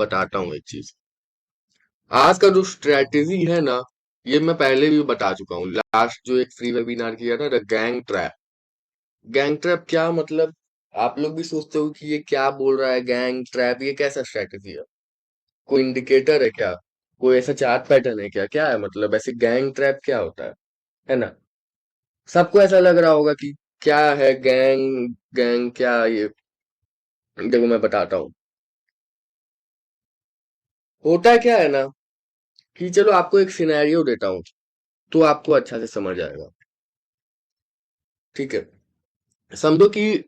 बताता हूँ एक चीज। आज का जो स्ट्रेटेजी है ना, ये मैं पहले भी बता चुका हूँ। लास्ट जो एक फ्री वेबिनार किया था, the gang trap. Gang trap क्या मतलब? आप लोग भी सोचते हो कि ये क्या बोल रहा है गैंग ट्रैप, ये कैसा स्ट्रेटेजी है? कोई इंडिकेटर है क्या? कोई ऐसा चार्ट पैटर्न है क्या? क्या है मतलब? ऐसे गैंग ट्रैप क्या होता है ना? सबको ऐसा लग रहा होगा कि क्या है गैंग, गैंग क्या ये? देखो मैं बताता हूँ। होता क्या है ना, कि चलो आपको एक सिनेरियो देता हूँ, तो आपको अच्छा से समझ आएगा। ठीक है, समझो कि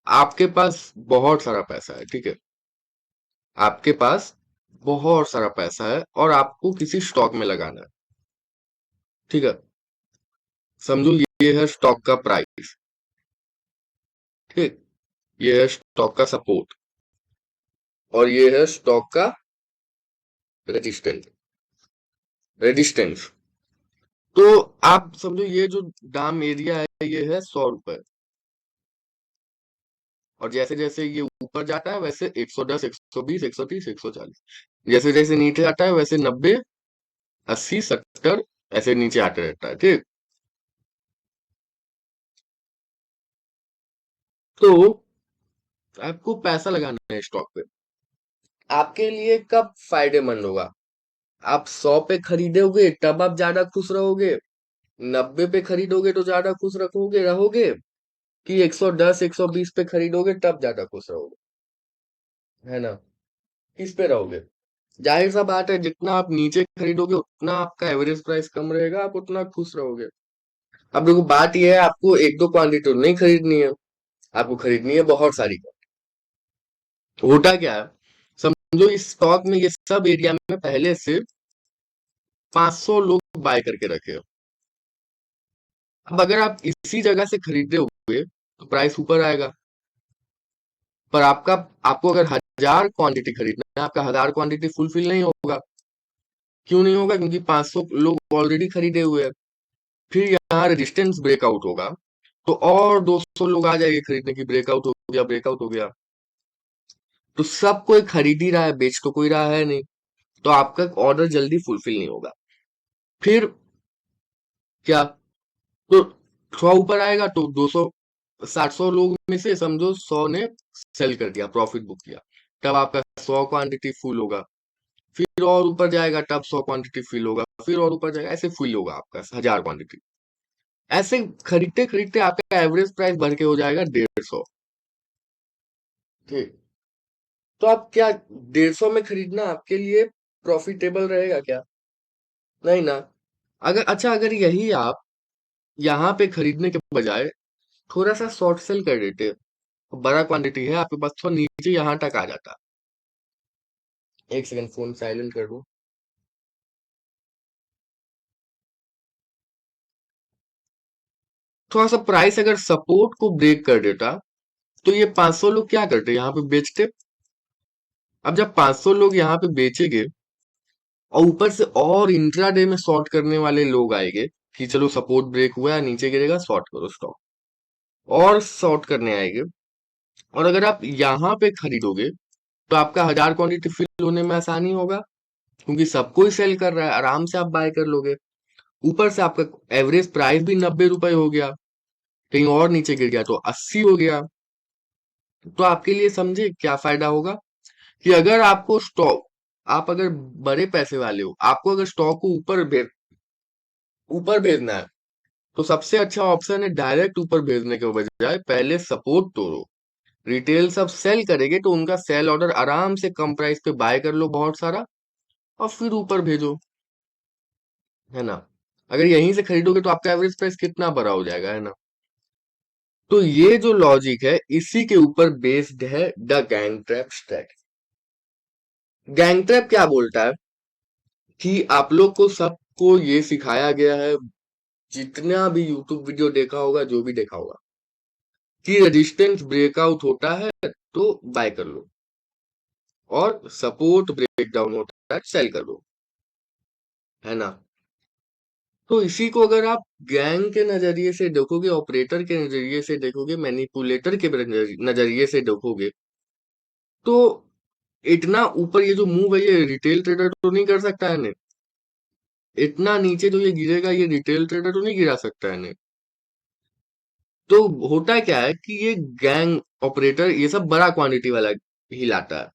आपके पास बहुत सारा पैसा है। ठीक है, आपके पास बहुत सारा पैसा है और आपको किसी स्टॉक में लगाना है। ठीक है, समझो ये है स्टॉक का प्राइस। ठीक, ये है स्टॉक का सपोर्ट और ये है स्टॉक का रेजिस्टेंस। रेजिस्टेंस, तो आप समझो ये जो दाम एरिया है ये है 100 रुपए। और जैसे जैसे ये ऊपर जाता है वैसे 110, 120, 130, 140, जैसे जैसे नीचे आता है वैसे 90, 80, 70 ऐसे नीचे आते रहता है। ठीक, तो आपको पैसा लगाना है स्टॉक पे। आपके लिए कब फायदेमंद होगा? आप 100 पे खरीदोगे तब आप ज्यादा खुश रहोगे? 90 पे खरीदोगे तो ज्यादा खुश रहोगे, कि 110, 120 पे खरीदोगे तब ज्यादा खुश रहोगे? है ना? किस पे रहोगे? जाहिर सा बात है, जितना आप नीचे खरीदोगे उतना आपका एवरेज प्राइस कम रहेगा, आप उतना खुश रहोगे। अब देखो बात यह है, आपको एक दो क्वांटिटी तो नहीं खरीदनी है, आपको खरीदनी है बहुत सारी। होता क्या है, समझो इस स्टॉक में ये सब एरिया में पहले से 500 लोग बाय करके रखे हो। अब अगर आप इसी जगह से खरीदे हुए तो प्राइस ऊपर आएगा। पर आपको अगर 1000 क्वांटिटी खरीदना है, आपका 1000 क्वांटिटी फुलफिल नहीं होगा। क्यों नहीं होगा? क्योंकि 500 लोग ऑलरेडी खरीदे हुए हैं। फिर यहाँ रेजिस्टेंस ब्रेकआउट होगा, तो और 200 लोग आ जाएंगे खरीदने की। ब्रेकआउट हो गया, ब्रेकआउट हो गया, तो सब कोई खरीद ही रहा है, बेच तो कोई रहा है नहीं। तो आपका ऑर्डर जल्दी फुलफिल नहीं होगा। फिर क्या? तो 100 ऊपर आएगा तो 200, 700 लोग में से समझो 100 ने सेल कर दिया, प्रॉफिट बुक किया, तब आपका 100 क्वांटिटी फुल होगा। फिर और ऊपर जाएगा तब 100 क्वांटिटी फिल होगा, फिर और ऊपर जाएगा, ऐसे फुल होगा आपका 1000 क्वांटिटी। ऐसे खरीदते खरीदते आपका एवरेज प्राइस बढ़ के हो जाएगा 150। ठीक, तो आप क्या 150 में खरीदना आपके लिए प्रॉफिटेबल रहेगा क्या? नहीं ना। अगर यही आप यहाँ पे खरीदने के बजाय थोड़ा सा शॉर्ट सेल कर देते, बड़ा क्वांटिटी है आपके पास, थोड़ा नीचे यहाँ तक आ जाता। एक सेकंड, फोन साइलेंट कर दूं। थोड़ा सा प्राइस अगर सपोर्ट को ब्रेक कर देता, तो ये 500 लोग क्या करते, यहाँ पे बेचते। अब जब 500 लोग यहाँ पे बेचेंगे और ऊपर से और इंट्राडे में शॉर्ट करने वाले लोग आएंगे, कि चलो सपोर्ट ब्रेक हुआ है, नीचे गिरेगा, शॉर्ट करो स्टॉक, और शॉर्ट करने आएंगे। और अगर आप यहाँ पे खरीदोगे तो आपका 1000 क्वांटिटी फिल होने में आसानी होगा, क्योंकि सब कोई सेल कर रहा है, आराम से आप बाय कर लोगे। ऊपर से आपका एवरेज प्राइस भी 90 रुपए हो गया, कहीं और नीचे गिर गया तो 80 हो गया। तो आपके लिए समझे क्या फायदा होगा, कि अगर आपको स्टॉक, आप अगर बड़े पैसे वाले हो, आपको अगर स्टॉक को ऊपर भेजना है, तो सबसे अच्छा ऑप्शन है डायरेक्ट ऊपर भेजने के बजाय पहले सपोर्ट तोड़ो। रिटेल सब सेल करेंगे तो उनका सेल ऑर्डर आराम से कम प्राइस पे बाय कर लो बहुत सारा, और फिर ऊपर भेजो। है ना? अगर यहीं से खरीदोगे तो आपका एवरेज प्राइस कितना बड़ा हो जाएगा, है ना? तो ये जो लॉजिक है इसी के ऊपर बेस्ड है the gang trap strategy. Gang trap क्या बोलता है, कि आप लोग को सबको ये सिखाया गया है, जितना भी यूट्यूब वीडियो देखा होगा, जो भी देखा होगा, कि रेजिस्टेंस ब्रेकआउट होता है तो बाय कर लो, और सपोर्ट ब्रेकडाउन होता है सेल कर लो। है ना? तो इसी को अगर आप गैंग के नजरिए से देखोगे, ऑपरेटर के नजरिए से देखोगे, मैनिपुलेटर के नजरिए से देखोगे, तो इतना ऊपर ये जो मूव है ये रिटेल ट्रेडर तो नहीं कर सकता है ने। इतना नीचे जो ये गिरेगा ये रिटेल ट्रेडर तो नहीं गिरा सकता है ने। तो होता क्या है कि ये गैंग ऑपरेटर ये सब बड़ा क्वांटिटी वाला हिलाता है।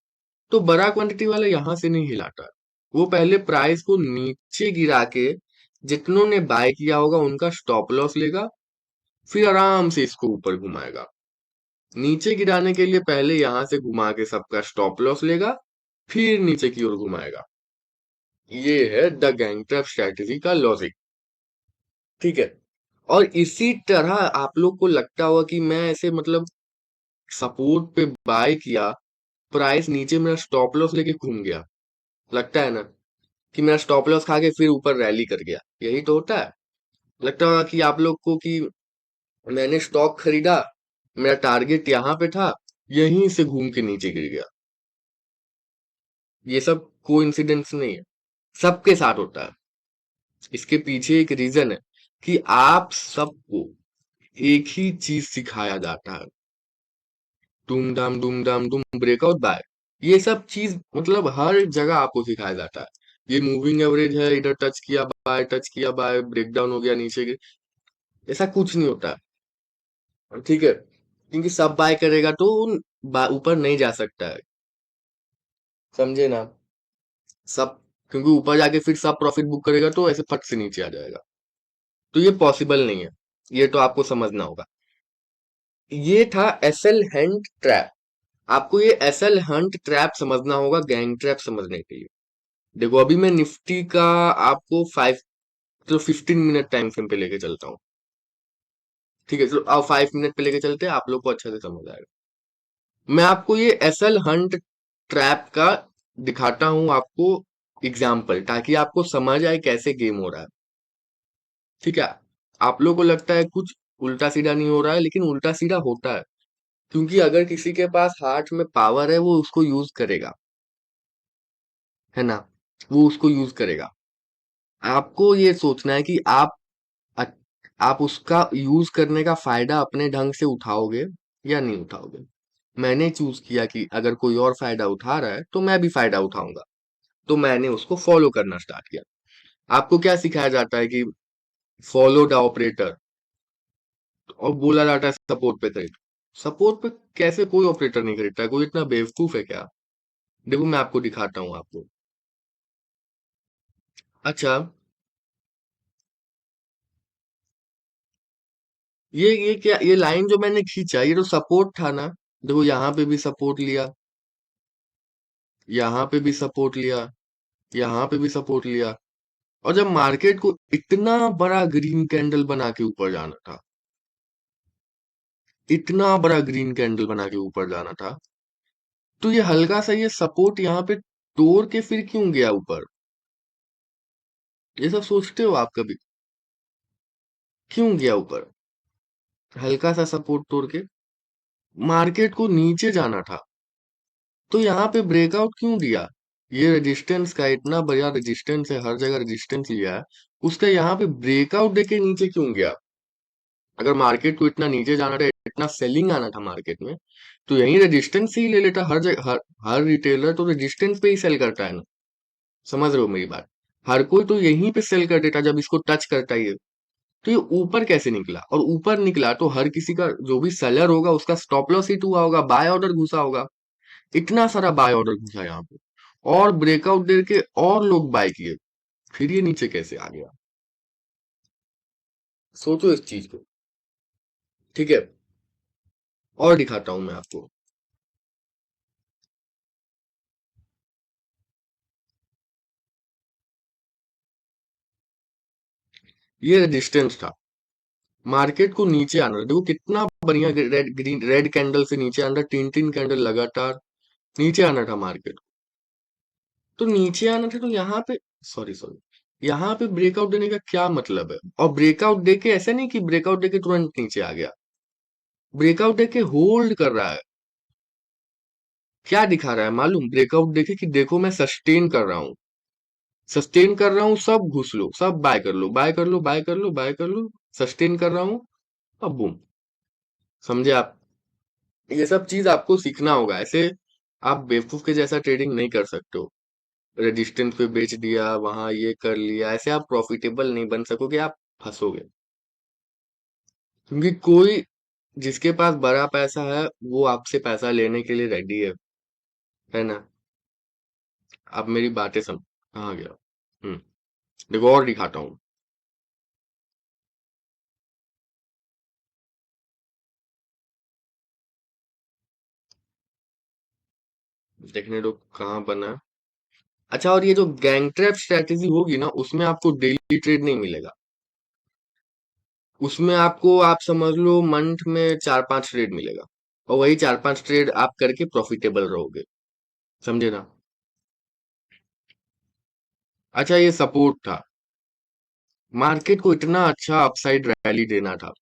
तो बड़ा क्वांटिटी वाला यहां से नहीं हिलाता है। वो पहले प्राइस को नीचे गिरा के जितनों ने बाय किया होगा उनका स्टॉप लॉस लेगा, फिर आराम से इसको ऊपर घुमाएगा। नीचे गिराने के लिए पहले यहां से घुमा के सबका स्टॉप लॉस लेगा, फिर नीचे की ओर घुमाएगा। ये है द गैंग ट्रैप स्ट्रेटेजी का लॉजिक। ठीक है। और इसी तरह आप लोग को लगता होगा कि मैं ऐसे मतलब सपोर्ट पे बाय किया, प्राइस नीचे मेरा स्टॉप लॉस लेके घूम गया, लगता है ना कि मेरा स्टॉप लॉस खा के फिर ऊपर रैली कर गया। यही तो होता है। लगता होगा कि आप लोग को कि मैंने स्टॉक खरीदा, मेरा टारगेट यहाँ पे था, यहीं से घूम के नीचे गिर गया। ये सब कोइंसिडेंस नहीं है, सबके साथ होता है। इसके पीछे एक रीजन है कि आप सबको एक ही चीज सिखाया जाता है, डूम दाम डूम ब्रेकआउट बाय। ये सब चीज मतलब हर जगह आपको सिखाया जाता है। ये मूविंग एवरेज है, इधर टच किया बाय, ब्रेक डाउन हो गया नीचे ऐसा कुछ नहीं होता। ठीक है, क्योंकि सब बाय करेगा तो ऊपर नहीं जा सकता है। समझे ना। सब क्योंकि ऊपर जाके फिर सब प्रॉफिट बुक करेगा तो ऐसे फट से नीचे आ जाएगा। तो ये पॉसिबल नहीं है। ये तो आपको समझना होगा। ये था एसएल हंट ट्रैप। आपको ये एसएल हंट ट्रैप समझना होगा गैंग ट्रैप समझने के लिए। देखो अभी मैं निफ्टी का आपको 15 मिनट टाइम फ्रेम पे लेके चलता हूँ। ठीक है, चलो अब 5 मिनट पे लेके चलते हैं, आप लोग को अच्छे से समझ आएगा। मैं आपको ये एसएल हंट ट्रैप का दिखाता हूँ आपको एग्जाम्पल, ताकि आपको समझ आए कैसे गेम हो रहा है। ठीक है। आप लोग को लगता है कुछ उल्टा सीधा नहीं हो रहा है, लेकिन उल्टा सीधा होता है। क्योंकि अगर किसी के पास हाथ में पावर है वो उसको यूज करेगा, है ना। वो उसको यूज करेगा। आपको ये सोचना है कि अ- आप उसका यूज करने का फायदा अपने ढंग से उठाओगे या नहीं उठाओगे। मैंने चूज किया कि अगर कोई और फायदा उठा रहा है तो मैं भी फायदा उठाऊंगा। तो मैंने उसको फॉलो करना स्टार्ट किया। आपको क्या सिखाया जाता है कि फॉलो द ऑपरेटर, और बोला जाता है सपोर्ट पे खरीद। सपोर्ट पे कैसे कोई ऑपरेटर नहीं खरीदता है, कोई इतना बेवकूफ है क्या। देखो मैं आपको दिखाता हूँ आपको। अच्छा, ये क्या, ये लाइन जो मैंने खींचा ये तो सपोर्ट था ना। देखो यहाँ पे भी सपोर्ट लिया, यहाँ पे भी सपोर्ट लिया, यहाँ पे भी सपोर्ट लिया। और जब मार्केट को इतना बड़ा ग्रीन कैंडल बना के ऊपर जाना था, इतना बड़ा ग्रीन कैंडल बना के ऊपर जाना था, तो ये हल्का सा ये सपोर्ट यहाँ पे तोड़ के फिर क्यों गया ऊपर। ये सब सोचते हो आप कभी, क्यों गया ऊपर हल्का सा सपोर्ट तोड़ के। मार्केट को नीचे जाना था, तो यहाँ पे ब्रेकआउट क्यों दिया। ये रेजिस्टेंस का इतना बड़ा रेजिस्टेंस है, हर जगह रेजिस्टेंस लिया है, उसका यहाँ पे ब्रेकआउट देके नीचे क्यों गया। अगर मार्केट को इतना नीचे जाना था, इतना सेलिंग आना था मार्केट में, तो यही रेजिस्टेंस ही ले लेता। हर जगह हर रिटेलर तो रेजिस्टेंस पे ही सेल करता है ना। समझ रहे हो मेरी बात। हर कोई तो यहीं पे सेल कर देता जब इसको टच करता ही है। तो ये ऊपर कैसे निकला, और ऊपर निकला तो हर किसी का जो भी सेलर होगा उसका स्टॉप लॉस हिट हुआ होगा, बाय ऑर्डर घुसा होगा। इतना सारा बाय ऑर्डर घुसा यहाँ पे, और ब्रेकआउट दे के और लोग बाय किए, फिर ये नीचे कैसे आ गया। सोचो इस चीज को। ठीक है, और दिखाता हूं मैं आपको। ये रेजिस्टेंस था, मार्केट को नीचे आना था। देखो कितना बढ़िया रेड ग्रीन रेड कैंडल से नीचे आना था, तीन तीन कैंडल लगातार नीचे आना था मार्केट। तो नीचे आना था तो यहाँ पे, सॉरी सॉरी, यहाँ पे ब्रेकआउट देने का क्या मतलब है। और ब्रेकआउट देके ऐसा नहीं कि ब्रेकआउट देके तुरंत नीचे आ गया, ब्रेकआउट देके होल्ड कर रहा है। क्या दिखा रहा है मालूम, ब्रेकआउट देखे कि देखो मैं सस्टेन कर रहा हूँ, सस्टेन कर रहा हूँ, सब घुस लो, सब बाय कर लो, बाय कर लो, बाय कर लो, बाय कर लो, सस्टेन कर रहा हूँ, अब बूम। समझे आप। ये सब चीज आपको सीखना होगा ऐसे। आप बेवकूफ के जैसा ट्रेडिंग नहीं कर सकते हो। रेजिस्टेंस पे बेच दिया, वहां ये कर लिया, ऐसे आप प्रॉफिटेबल नहीं बन सकोगे, आप फंसोगे। क्योंकि कोई जिसके पास बड़ा पैसा है वो आपसे पैसा लेने के लिए रेडी है ना। आप मेरी बातें समझ। कहाँ गया? हम्म। देखो और दिखाता हूँ। देखने दो कहाँ बना है। अच्छा, और ये जो गैंग ट्रैप स्ट्रेटेजी होगी ना, उसमें आपको डेली ट्रेड नहीं मिलेगा। उसमें आपको, आप समझ लो, मंथ में 4-5 ट्रेड मिलेगा। और वही 4-5 ट्रेड आप करके प्रॉफिटेबल रहोगे। समझे ना। अच्छा, ये सपोर्ट था। मार्केट को इतना अच्छा अपसाइड रैली देना था,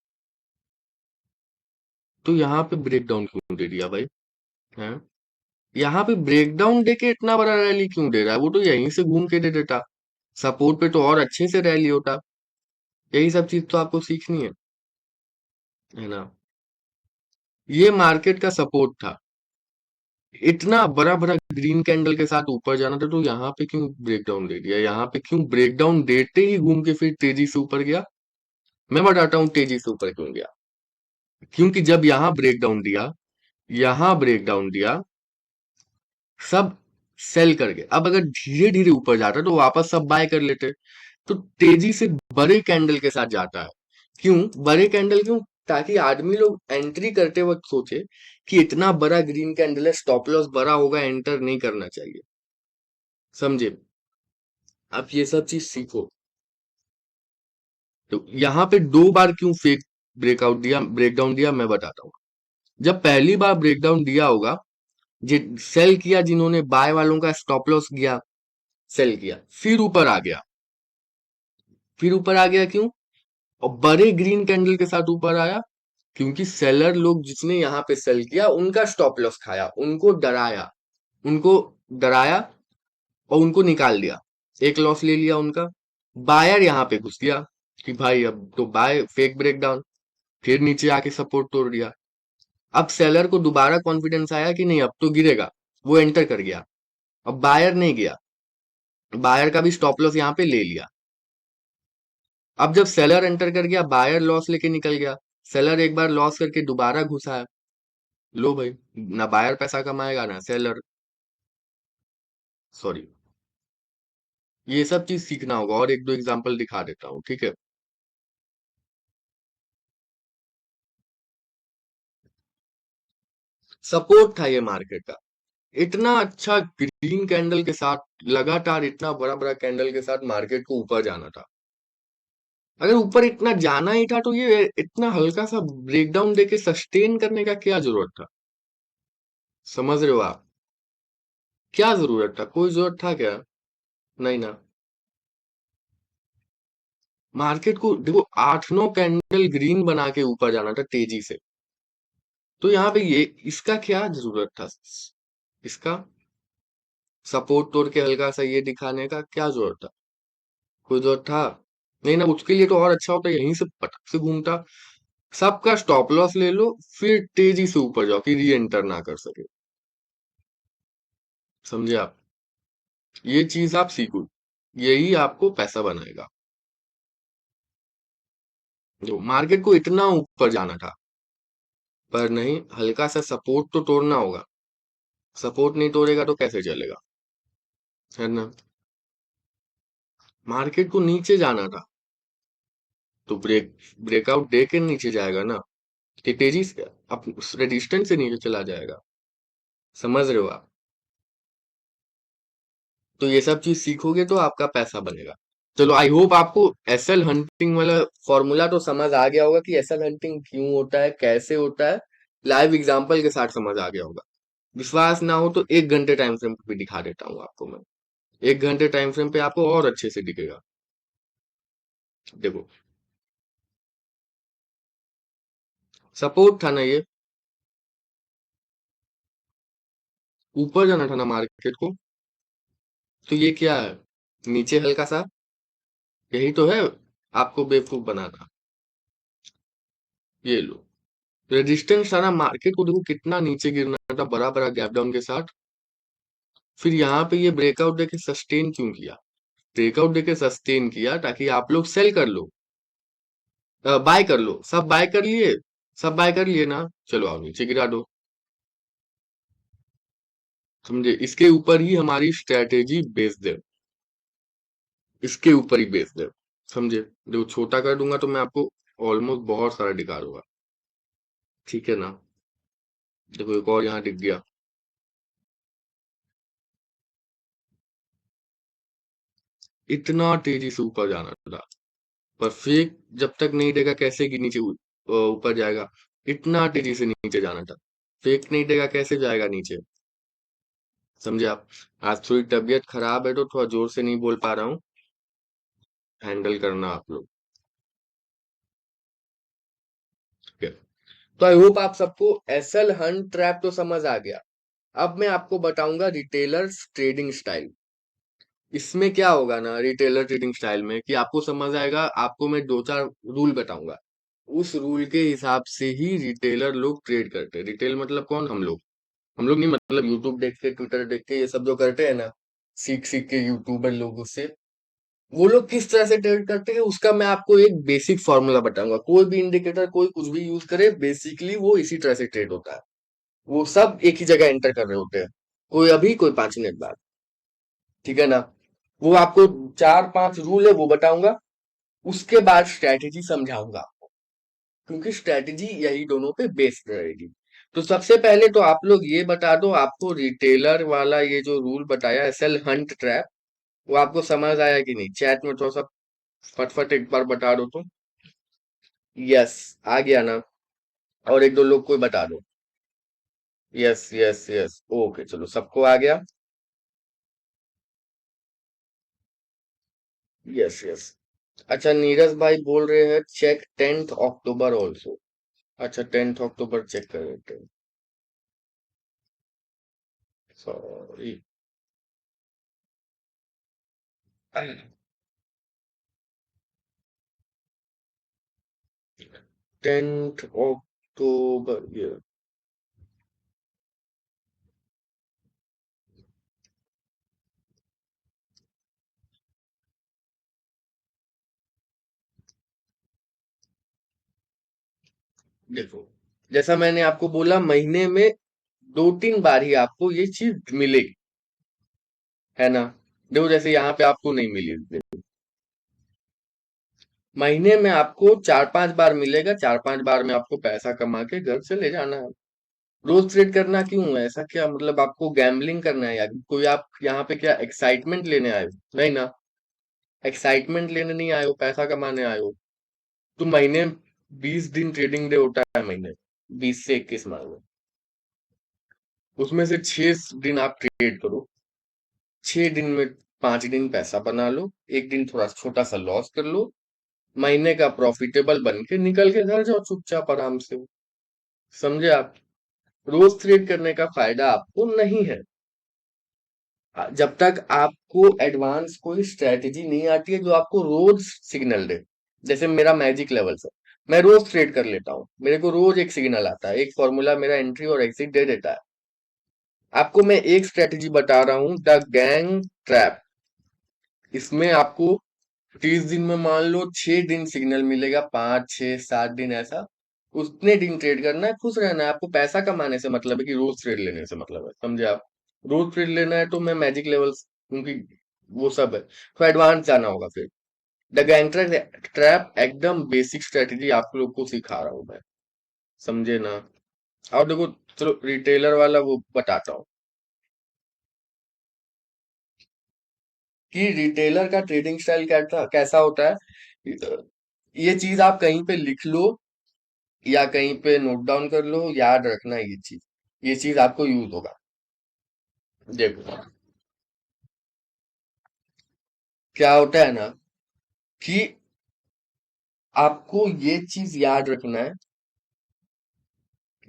तो यहाँ पे ब्रेकडाउन क्यों दे दिया भाई? है, यहाँ पे ब्रेकडाउन दे के इतना बड़ा रैली क्यों दे रहा है? वो तो यहीं से घूम के दे देता। सपोर्ट पे तो और अच्छे से रैली होता। यही सब चीज तो आपको सीखनी है ना। ये मार्केट का सपोर्ट था। इतना बड़ा बड़ा ग्रीन कैंडल के साथ ऊपर जाना था, तो यहाँ पे क्यों ब्रेकडाउन दे दिया? यहाँ पे क्यों ब्रेकडाउन देते ही घूम के फिर तेजी से ऊपर गया? मैं बताता हूँ तेजी से ऊपर क्यों गया। क्योंकि जब यहाँ ब्रेकडाउन दिया, सब सेल कर गए। अब अगर धीरे धीरे ऊपर जाता तो वापस सब बाय कर लेते। तो तेजी से बड़े कैंडल के साथ जाता है। क्यों बड़े कैंडल? क्यों? ताकि आदमी लोग एंट्री करते वक्त सोचे कि इतना बड़ा ग्रीन कैंडल है, स्टॉप लॉस बड़ा होगा, एंटर नहीं करना चाहिए। समझे? आप ये सब चीज सीखो। तो यहाँ पे 2 बार क्यों फेक ब्रेकआउट दिया, ब्रेकडाउन दिया, मैं बताता हूँ। जब पहली बार ब्रेकडाउन दिया होगा, सेल किया जिन्होंने, बाय वालों का स्टॉप लॉस गया, सेल किया, फिर ऊपर आ गया। क्यों? और बड़े ग्रीन कैंडल के साथ ऊपर आया, क्योंकि सेलर लोग जिसने यहाँ पे सेल किया उनका स्टॉप लॉस खाया, उनको डराया और उनको निकाल दिया। एक लॉस ले लिया उनका। बायर यहाँ पे घुस गया कि भाई अब तो बाय, फेक ब्रेकडाउन। फिर नीचे आके सपोर्ट तोड़ दिया। अब सेलर को दोबारा कॉन्फिडेंस आया कि नहीं अब तो गिरेगा, वो एंटर कर गया। अब बायर नहीं गया, बायर का भी स्टॉप लॉस यहाँ पे ले लिया। अब जब सेलर एंटर कर गया, बायर लॉस लेके निकल गया। सेलर एक बार लॉस करके दोबारा घुसा है। लो भाई, ना बायर पैसा कमाएगा ना सेलर। सॉरी। ये सब चीज सीखना होगा, और एक दो एग्जांपल दिखा देता हूँ, ठीक है। सपोर्ट था ये मार्केट का। इतना अच्छा ग्रीन कैंडल के साथ लगातार इतना बड़ा बड़ा कैंडल के साथ मार्केट को ऊपर जाना था। अगर ऊपर इतना जाना ही था तो ये इतना हल्का सा ब्रेकडाउन देके सस्टेन करने का क्या जरूरत था? समझ रहे हो आप? क्या जरूरत था? कोई जरूरत था क्या? नहीं ना। मार्केट को देखो, 8-9 कैंडल ग्रीन बना के ऊपर जाना था तेजी से। तो यहाँ पे ये, इसका क्या जरूरत था? इसका सपोर्ट तोड़ के हल्का सा ये दिखाने का क्या जरूरत था? कोई जरूरत था? नहीं ना। उसके लिए तो और अच्छा होता, यहीं से पटक से घूमता, सबका स्टॉप लॉस ले लो, फिर तेजी से ऊपर जाओ कि री एंटर ना कर सके। समझे आप? ये चीज आप सीखो, यही आपको पैसा बनाएगा। जो मार्केट को इतना ऊपर जाना था, पर नहीं, हल्का सा सपोर्ट तो तोड़ना होगा। सपोर्ट नहीं तोड़ेगा तो कैसे चलेगा? है ना। मार्केट को नीचे जाना था, तो ब्रेकआउट दे के नीचे जाएगा ना, कि तेजी से अब रेजिस्टेंस से नीचे चला जाएगा। समझ रहे हो आप? तो ये सब चीज सीखोगे तो आपका पैसा बनेगा। चलो, आई होप आपको एसएल हंटिंग वाला फॉर्मूला तो समझ आ गया होगा कि एसएल हंटिंग क्यों होता है, कैसे होता है। लाइव एग्जांपल के साथ समझ आ गया होगा। विश्वास ना हो तो 1 घंटे टाइम फ्रेम पे भी दिखा देता हूँ आपको मैं। 1 घंटे टाइम फ्रेम पे आपको और अच्छे से दिखेगा। देखो, सपोर्ट था ना ये, ऊपर जाना था ना मार्केट को। तो ये क्या है? नीचे हल्का सा, यही तो है आपको बेवकूफ बनाना। ये लो, रेजिस्टेंस था ना, मार्केट को देखो कितना नीचे गिरना था बड़ा बड़ा गैप डाउन के साथ। फिर यहाँ पे ये ब्रेकआउट देके सस्टेन क्यों किया? ब्रेकआउट देके सस्टेन किया ताकि आप लोग सेल कर लो, बाय कर लो। सब बाय कर लिए, सब बाय कर लिए ना, चलो आओ नीचे गिरा दो। समझे? इसके ऊपर ही हमारी स्ट्रेटेजी बेस्ड है, इसके ऊपर ही बेस्ड है। समझे? देखो छोटा कर दूंगा तो मैं आपको ऑलमोस्ट बहुत सारा दिखा दूंगा, ठीक है ना? देखो एक और यहाँ दिख गया। इतना तेजी से ऊपर जाना था, पर फेक जब तक नहीं देगा कैसे कि नीचे ऊपर जाएगा? इतना तेजी से नीचे जाना था, फेक नहीं देगा कैसे जाएगा नीचे? समझे आप? आज थोड़ी तबीयत खराब है तो थोड़ा जोर से नहीं बोल पा रहा हूँ, हैंडल करना आप लोग, ठीक है? तो आई होप आप सबको एसएल हंट ट्रैप तो समझ आ गया। अब मैं आपको बताऊंगा रिटेलर्स ट्रेडिंग स्टाइल। इसमें क्या होगा ना, रिटेलर ट्रेडिंग स्टाइल में कि आपको समझ आएगा, आपको मैं दो चार रूल बताऊंगा, उस रूल के हिसाब से ही रिटेलर लोग ट्रेड करते हैं। रिटेल मतलब कौन? हम लोग नहीं, मतलब यूट्यूब देख के, ट्विटर देख के, ये सब जो करते हैं ना, सीख सीख के यूट्यूबर लोगों से, वो लोग किस तरह से ट्रेड करते हैं उसका मैं आपको एक बेसिक फॉर्मूला बताऊंगा। कोई भी इंडिकेटर कोई कुछ भी यूज करे, बेसिकली वो इसी तरह से ट्रेड होता है। वो सब एक ही जगह एंटर कर रहे होते हैं, कोई अभी कोई 5 मिनट बाद, ठीक है ना? वो आपको चार पांच रूल है वो बताऊंगा, उसके बाद स्ट्रैटेजी समझाऊंगा, क्योंकि स्ट्रैटेजी यही दोनों पे बेस्ड रहेगी। तो सबसे पहले तो आप लोग ये बता दो, आपको रिटेलर वाला ये जो रूल बताया एसएल हंट ट्रैप, वो आपको समझ आया कि नहीं? चैट में थोड़ा सा फटफट एक बार बता दो तो। यस, आ गया ना? और एक दो लोग कोई बता दो। यस यस यस, ओके, चलो सबको आ गया। Yes yes. अच्छा, नीरज भाई बोल रहे हैं चेक 10th अक्टूबर ऑल्सो। अच्छा, 10th अक्टूबर चेक कर लेते हैं। सॉरी। 10th अक्टूबर, ये देखो, जैसा मैंने आपको बोला, महीने में 2-3 बार ही आपको ये चीज मिलेगी, है ना? देखो जैसे यहाँ पे आपको नहीं मिली, महीने में आपको 4-5 बार मिलेगा, 4-5 बार में आपको पैसा कमा के घर से ले जाना है। रोज ट्रेड करना क्यों है? ऐसा क्या मतलब आपको गैम्बलिंग करना है या कोई? आप यहाँ पे क्या एक्साइटमेंट लेने आए हो? नहीं ना, एक्साइटमेंट लेने नहीं आए हो, पैसा कमाने आए हो। तो महीने 20 दिन ट्रेडिंग डे होता है महीने, 20 से 21 मान लो, उसमें से 6 दिन आप ट्रेड करो, 6 दिन में 5 दिन पैसा बना लो, एक दिन थोड़ा छोटा सा लॉस कर लो, महीने का प्रॉफिटेबल बन के निकल के घर जाओ चुपचाप आराम से। समझे आप? रोज ट्रेड करने का फायदा आपको नहीं है, जब तक आपको एडवांस कोई स्ट्रेटेजी नहीं आती है जो आपको रोज सिग्नल दे। जैसे मेरा मैजिक लेवल से मैं रोज ट्रेड कर लेता हूँ, मेरे को रोज एक सिग्नल आता है, एक फॉर्मूला मेरा एंट्री और एग्जिट दे देता है। आपको मैं एक स्ट्रेटेजी बता रहा हूँ, द गैंग ट्रैप। इसमें आपको 30 दिन में मान लो 6 दिन सिग्नल मिलेगा, 5 6 7 दिन ऐसा, उतने दिन ट्रेड करना है, खुश रहना है। आपको पैसा कमाने से मतलब है कि रोज ट्रेड लेने से मतलब है, समझे आप? रोज ट्रेड लेना है तो मैं मैजिक लेवल्स, क्योंकि वो सब है तो एडवांस जाना होगा फिर। द गैंग ट्रैप एकदम बेसिक स्ट्रेटेजी आप लोग को सिखा रहा हूँ मैं, समझे ना? और देखो, चलो रिटेलर वाला वो बताता हूँ कि रिटेलर का ट्रेडिंग स्टाइल कैसा कैसा होता है। ये चीज आप कहीं पे लिख लो या कहीं पे नोट डाउन कर लो, याद रखना है ये चीज आपको यूज होगा। देखो क्या होता है ना कि आपको ये चीज याद रखना है,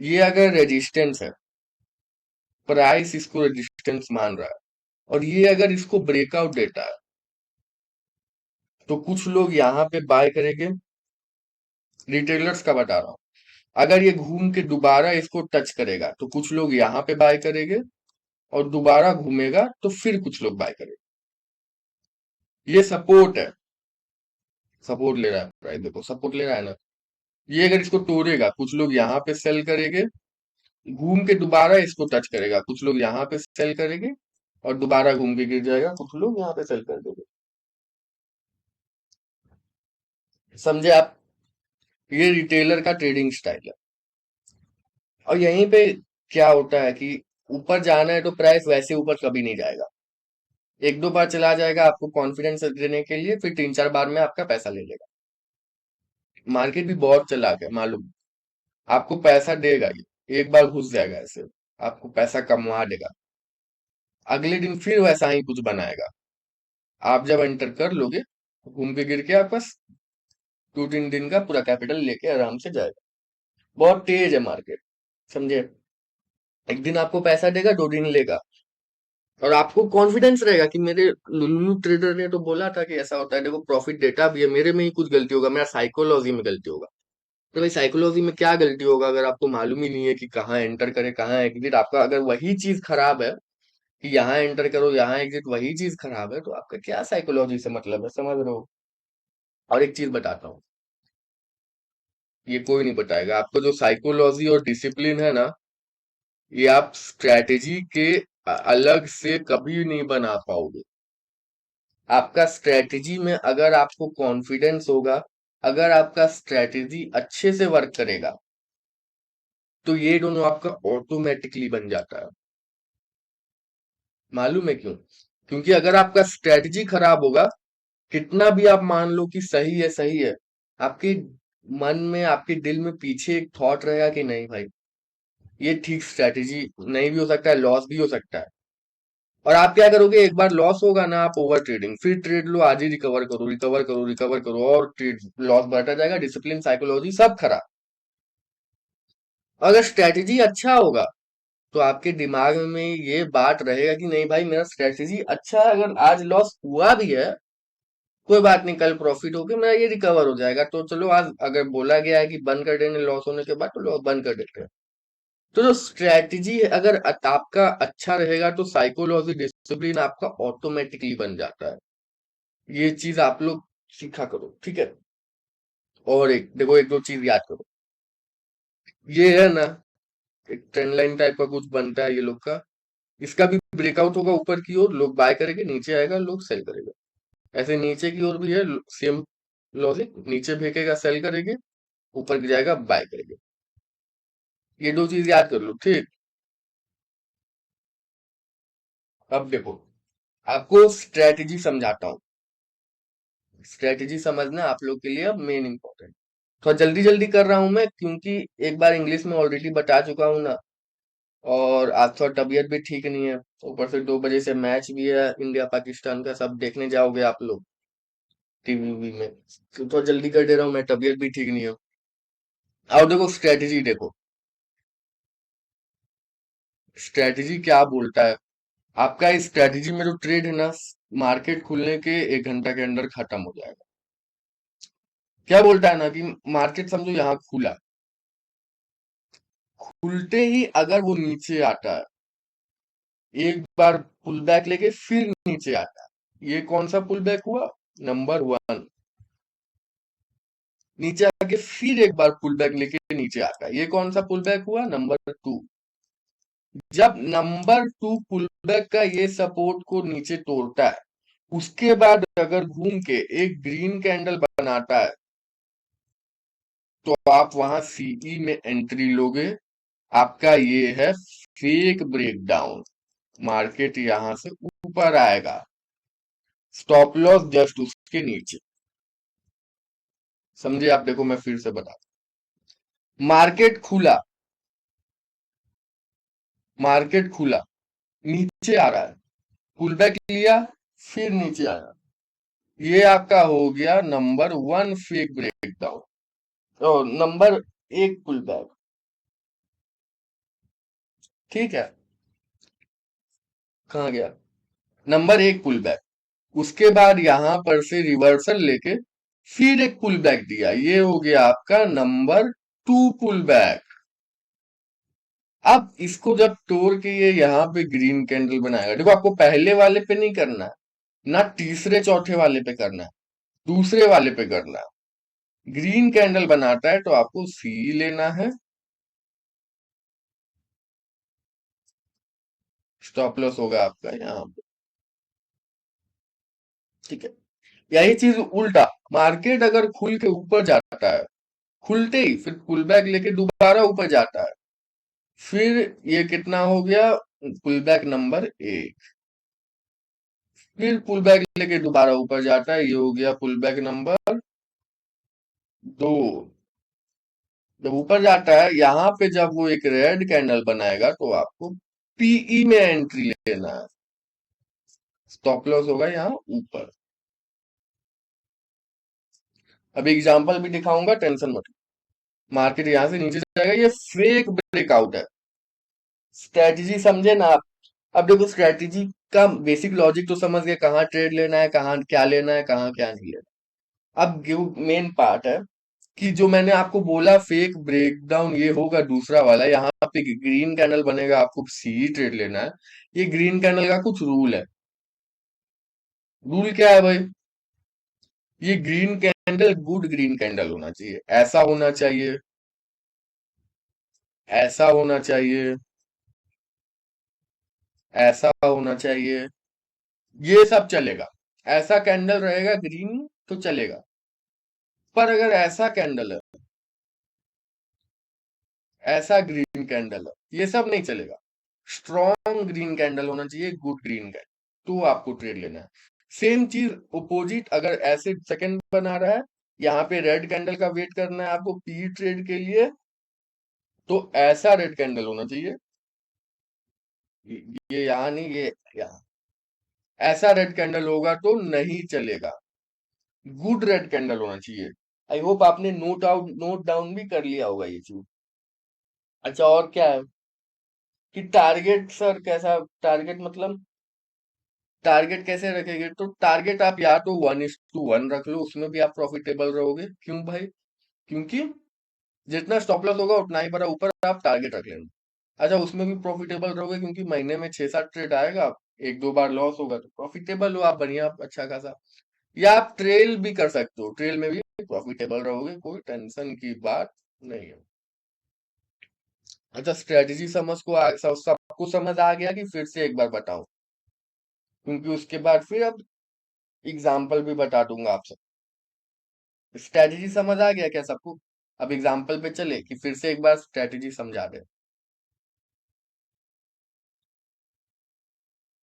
ये अगर रेजिस्टेंस है, प्राइस इसको रेजिस्टेंस मान रहा है, और ये अगर इसको ब्रेकआउट देता है, तो कुछ लोग यहाँ पे बाय करेंगे। रिटेलर्स का बता रहा हूँ, अगर ये घूम के दोबारा इसको टच करेगा तो कुछ लोग यहाँ पे बाय करेंगे, और दोबारा घूमेगा तो फिर कुछ लोग बाय करेंगे। ये सपोर्ट है, सपोर्ट ले रहा है प्राइस, देखो सपोर्ट ले रहा है ना। ये अगर इसको तोड़ेगा कुछ लोग यहाँ पे सेल करेंगे, घूम के दोबारा इसको टच करेगा कुछ लोग यहाँ पे सेल करेंगे, और दोबारा घूम के गिर जाएगा कुछ लोग यहाँ पे सेल कर देंगे। समझे आप? ये रिटेलर का ट्रेडिंग स्टाइल है। और यहीं पे क्या होता है कि ऊपर जाना है तो प्राइस वैसे ऊपर कभी नहीं जाएगा। एक दो बार चला जाएगा आपको कॉन्फिडेंस देने के लिए, फिर तीन चार बार में आपका पैसा ले लेगा। मार्केट भी बहुत चालाक है मालूम। आपको पैसा देगा ये, एक बार घुस जाएगा ऐसे, आपको पैसा कमवा देगा, अगले दिन फिर वैसा ही कुछ बनाएगा। आप जब एंटर कर लोगे, घूम के गिर के आपका 2-3 दिन का पूरा कैपिटल लेके आराम से जाएगा। बहुत तेज है मार्केट, समझे? एक दिन आपको पैसा देगा, 2 दिन लेगा, और आपको कॉन्फिडेंस रहेगा कि मेरे लुल्लू ट्रेडर ने तो बोला था कि ऐसा होता है, देखो प्रॉफिट देता भी है, मेरे में ही कुछ गलती होगा, मेरा साइकोलॉजी में गलती होगा। तो भाई साइकोलॉजी में क्या गलती होगा अगर आपको मालूम ही नहीं है कि कहाँ एंटर करे कहाँ एग्जिट? आपका अगर वही चीज खराब है कि यहाँ एंटर करो यहाँ एग्जिट, वही चीज खराब है, तो आपका क्या साइकोलॉजी से मतलब है? समझ रहे हो? और एक चीज बताता हूँ, ये कोई नहीं बताएगा आपको, जो साइकोलॉजी और डिसिप्लिन है ना, ये आप स्ट्रेटेजी के अलग से कभी नहीं बना पाओगे। आपका स्ट्रेटेजी में अगर आपको कॉन्फिडेंस होगा, अगर आपका स्ट्रेटेजी अच्छे से वर्क करेगा, तो ये दोनों आपका ऑटोमेटिकली बन जाता है। मालूम है क्यों? क्योंकि अगर आपका स्ट्रेटजी खराब होगा, कितना भी आप मान लो कि सही है सही है, आपके मन में आपके दिल में पीछे एक थॉट रहेगा कि नहीं भाई, ये ठीक स्ट्रेटजी नहीं भी हो सकता है, लॉस भी हो सकता है। और आप क्या करोगे, एक बार लॉस होगा ना, आप ओवर ट्रेडिंग, फिर ट्रेड लो, आज ही रिकवर करो रिकवर करो रिकवर करो, और ट्रेड लॉस बढ़ता जाएगा, डिसिप्लिन साइकोलॉजी सब खराब। अगर स्ट्रेटजी अच्छा होगा तो आपके दिमाग में ये बात रहेगा कि नहीं भाई मेरा स्ट्रेटजी अच्छा है, अगर आज लॉस हुआ भी है कोई बात नहीं, कल प्रॉफिट होके मेरा ये रिकवर हो जाएगा, तो चलो आज अगर बोला गया है कि बंद कर देने लॉस होने के बाद, तो लॉस बंद कर देते हैं। तो जो स्ट्रेटजी अगर आपका अच्छा रहेगा, तो साइकोलॉजी डिसिप्लिन आपका ऑटोमेटिकली बन जाता है। ये चीज आप लोग सीखा करो, ठीक है? और एक देखो, एक दो चीज याद करो, ये है ना, एक ट्रेंड लाइन टाइप का कुछ बनता है ये लोग का, इसका भी ब्रेकआउट होगा ऊपर की ओर, लोग बाय करेंगे, नीचे आएगा लोग सेल करेंगे। ऐसे नीचे की ओर भी है सेम लॉजिक, नीचे फेंकेगा सेल करेंगे, ऊपर जाएगा बाय करेंगे। ये दो चीज याद कर लो, ठीक? अब देखो, आपको स्ट्रेटजी समझाता हूँ। स्ट्रेटजी समझना आप लोग के लिए अब मेन इंपॉर्टेंट। थोड़ा जल्दी जल्दी कर रहा हूँ मैं, क्योंकि एक बार इंग्लिश में ऑलरेडी बता चुका हूँ ना, और आज थोड़ा तबीयत भी ठीक नहीं है, ऊपर से 2 बजे से मैच भी है इंडिया पाकिस्तान का, सब देखने जाओगे आप लोग टीवी में, तो थोड़ा जल्दी कर दे रहा हूँ मैं, तबीयत भी ठीक नहीं है। और देखो स्ट्रेटजी देखो, स्ट्रेटजी क्या बोलता है, आपका इस स्ट्रेटजी में जो ट्रेड है ना, मार्केट खुलने के 1 घंटा के अंदर खत्म हो जाएगा। क्या बोलता है ना कि मार्केट समझो यहाँ खुला, खुलते ही अगर वो नीचे आता है, एक बार पुल बैक लेके फिर नीचे आता है, ये कौन सा पुल बैक हुआ? नंबर 1। नीचे आके फिर एक बार पुल बैक लेके नीचे आता है, ये कौन सा पुल बैक हुआ? नंबर 2। जब नंबर 2 पुल बैक का ये सपोर्ट को नीचे तोड़ता है, उसके बाद अगर घूम के एक ग्रीन कैंडल बनाता है, तो आप वहां सीई में एंट्री लोगे। आपका ये है फेक ब्रेकडाउन, मार्केट यहां से ऊपर आएगा, स्टॉप लॉस जस्ट उसके नीचे। समझे आप? देखो मैं फिर से बता, मार्केट खुला, मार्केट खुला, नीचे आ रहा है, पुल बैक लिया, फिर नीचे आया, ये आपका हो गया नंबर 1 फेक ब्रेकडाउन। तो नंबर 1 पुल बैक, ठीक है? कहाँ गया? नंबर 1 पुल बैक, उसके बाद यहां पर से रिवर्सल लेके फिर एक पुल बैक दिया, ये हो गया आपका नंबर 2 पुल बैक। अब इसको जब तोड़ के ये यहाँ पे ग्रीन कैंडल बनाएगा, देखो आपको पहले वाले पे नहीं करना है, ना तीसरे चौथे वाले पे करना है, दूसरे वाले पे करना है। ग्रीन कैंडल बनाता है तो आपको सी लेना है, स्टॉप लॉस होगा आपका यहाँ पे। ठीक है, यही चीज उल्टा, मार्केट अगर खुल के ऊपर जाता है, खुलते ही फिर पुल बैक लेके दोबारा ऊपर जाता है, फिर ये कितना हो गया, पुल बैक नंबर एक, फिर पुल बैक लेके दोबारा ऊपर जाता है, ये हो गया पुल बैक नंबर दो। जब ऊपर जाता है यहाँ पे, जब वो एक रेड कैंडल बनाएगा तो आपको पीई में एंट्री लेना है, स्टॉप लॉस होगा यहाँ ऊपर। अभी एग्जांपल भी दिखाऊंगा, टेंशन मत। मार्केट यहाँ से नीचे जाएगा, ये फेक ब्रेकआउट है, स्ट्रेटजी समझे ना आप। अब देखो स्ट्रेटजी का बेसिक लॉजिक तो समझ गए, कहाँ ट्रेड लेना है, कहाँ क्या लेना है, कहाँ क्या नहीं लेना। अब जो मेन पार्ट है कि जो मैंने आपको बोला फेक ब्रेकडाउन ये होगा दूसरा वाला, यहाँ पे ग्रीन कैंडल बनेगा, आपको सी ट्रेड लेना है। ये ग्रीन कैंडल का कुछ रूल है। रूल क्या है भाई, ये green candle good green candle होना चाहिए, ऐसा होना चाहिए, ऐसा होना चाहिए, ऐसा होना चाहिए, ये सब चलेगा। ऐसा कैंडल रहेगा ग्रीन तो चलेगा, पर अगर ऐसा कैंडल है, ऐसा ग्रीन कैंडल है, ये सब नहीं चलेगा। स्ट्रॉन्ग ग्रीन कैंडल होना चाहिए, गुड ग्रीन कैंडल, तो आपको ट्रेड लेना है। सेम चीज अपोजिट, अगर ऐसे सेकंड बना रहा है, यहाँ पे रेड कैंडल का वेट करना है आपको पी ट्रेड के लिए, तो ऐसा रेड कैंडल होना चाहिए, ये यहाँ नहीं, ये यहाँ, ऐसा रेड कैंडल होगा तो नहीं चलेगा, गुड रेड कैंडल होना चाहिए। आई होप आपने नोट डाउन भी कर लिया होगा ये चीज। अच्छा, और क्या है कि टारगेट, सर कैसा टारगेट मतलब, टारगेट कैसे रखेंगे, तो टारगेट आप या तो 1:1 रख लो, उसमें भी आप प्रॉफिटेबल रहोगे। क्यों भाई, क्योंकि जितना स्टॉप लॉस होगा उतना ही बड़ा ऊपर आप टारगेट रख लेना। अच्छा, उसमें भी प्रॉफिटेबल रहोगे क्योंकि महीने में 6-7 ट्रेड आएगा, एक दो बार लॉस होगा तो प्रॉफिटेबल हो आप, बढ़िया अच्छा खासा। या आप ट्रेल भी कर सकते हो, ट्रेल में भी प्रॉफिटेबल रहोगे, कोई टेंशन की बात नहीं है। अच्छा, स्ट्रेटजी समझ को सबको समझ आ गया कि फिर से एक बार बताऊं, क्योंकि उसके बाद फिर अब एग्जाम्पल भी बता दूंगा आप सब। स्ट्रेटजी समझ आ गया क्या सबको? अब एग्जाम्पल पे चले कि फिर से एक बार स्ट्रेटजी समझा दे।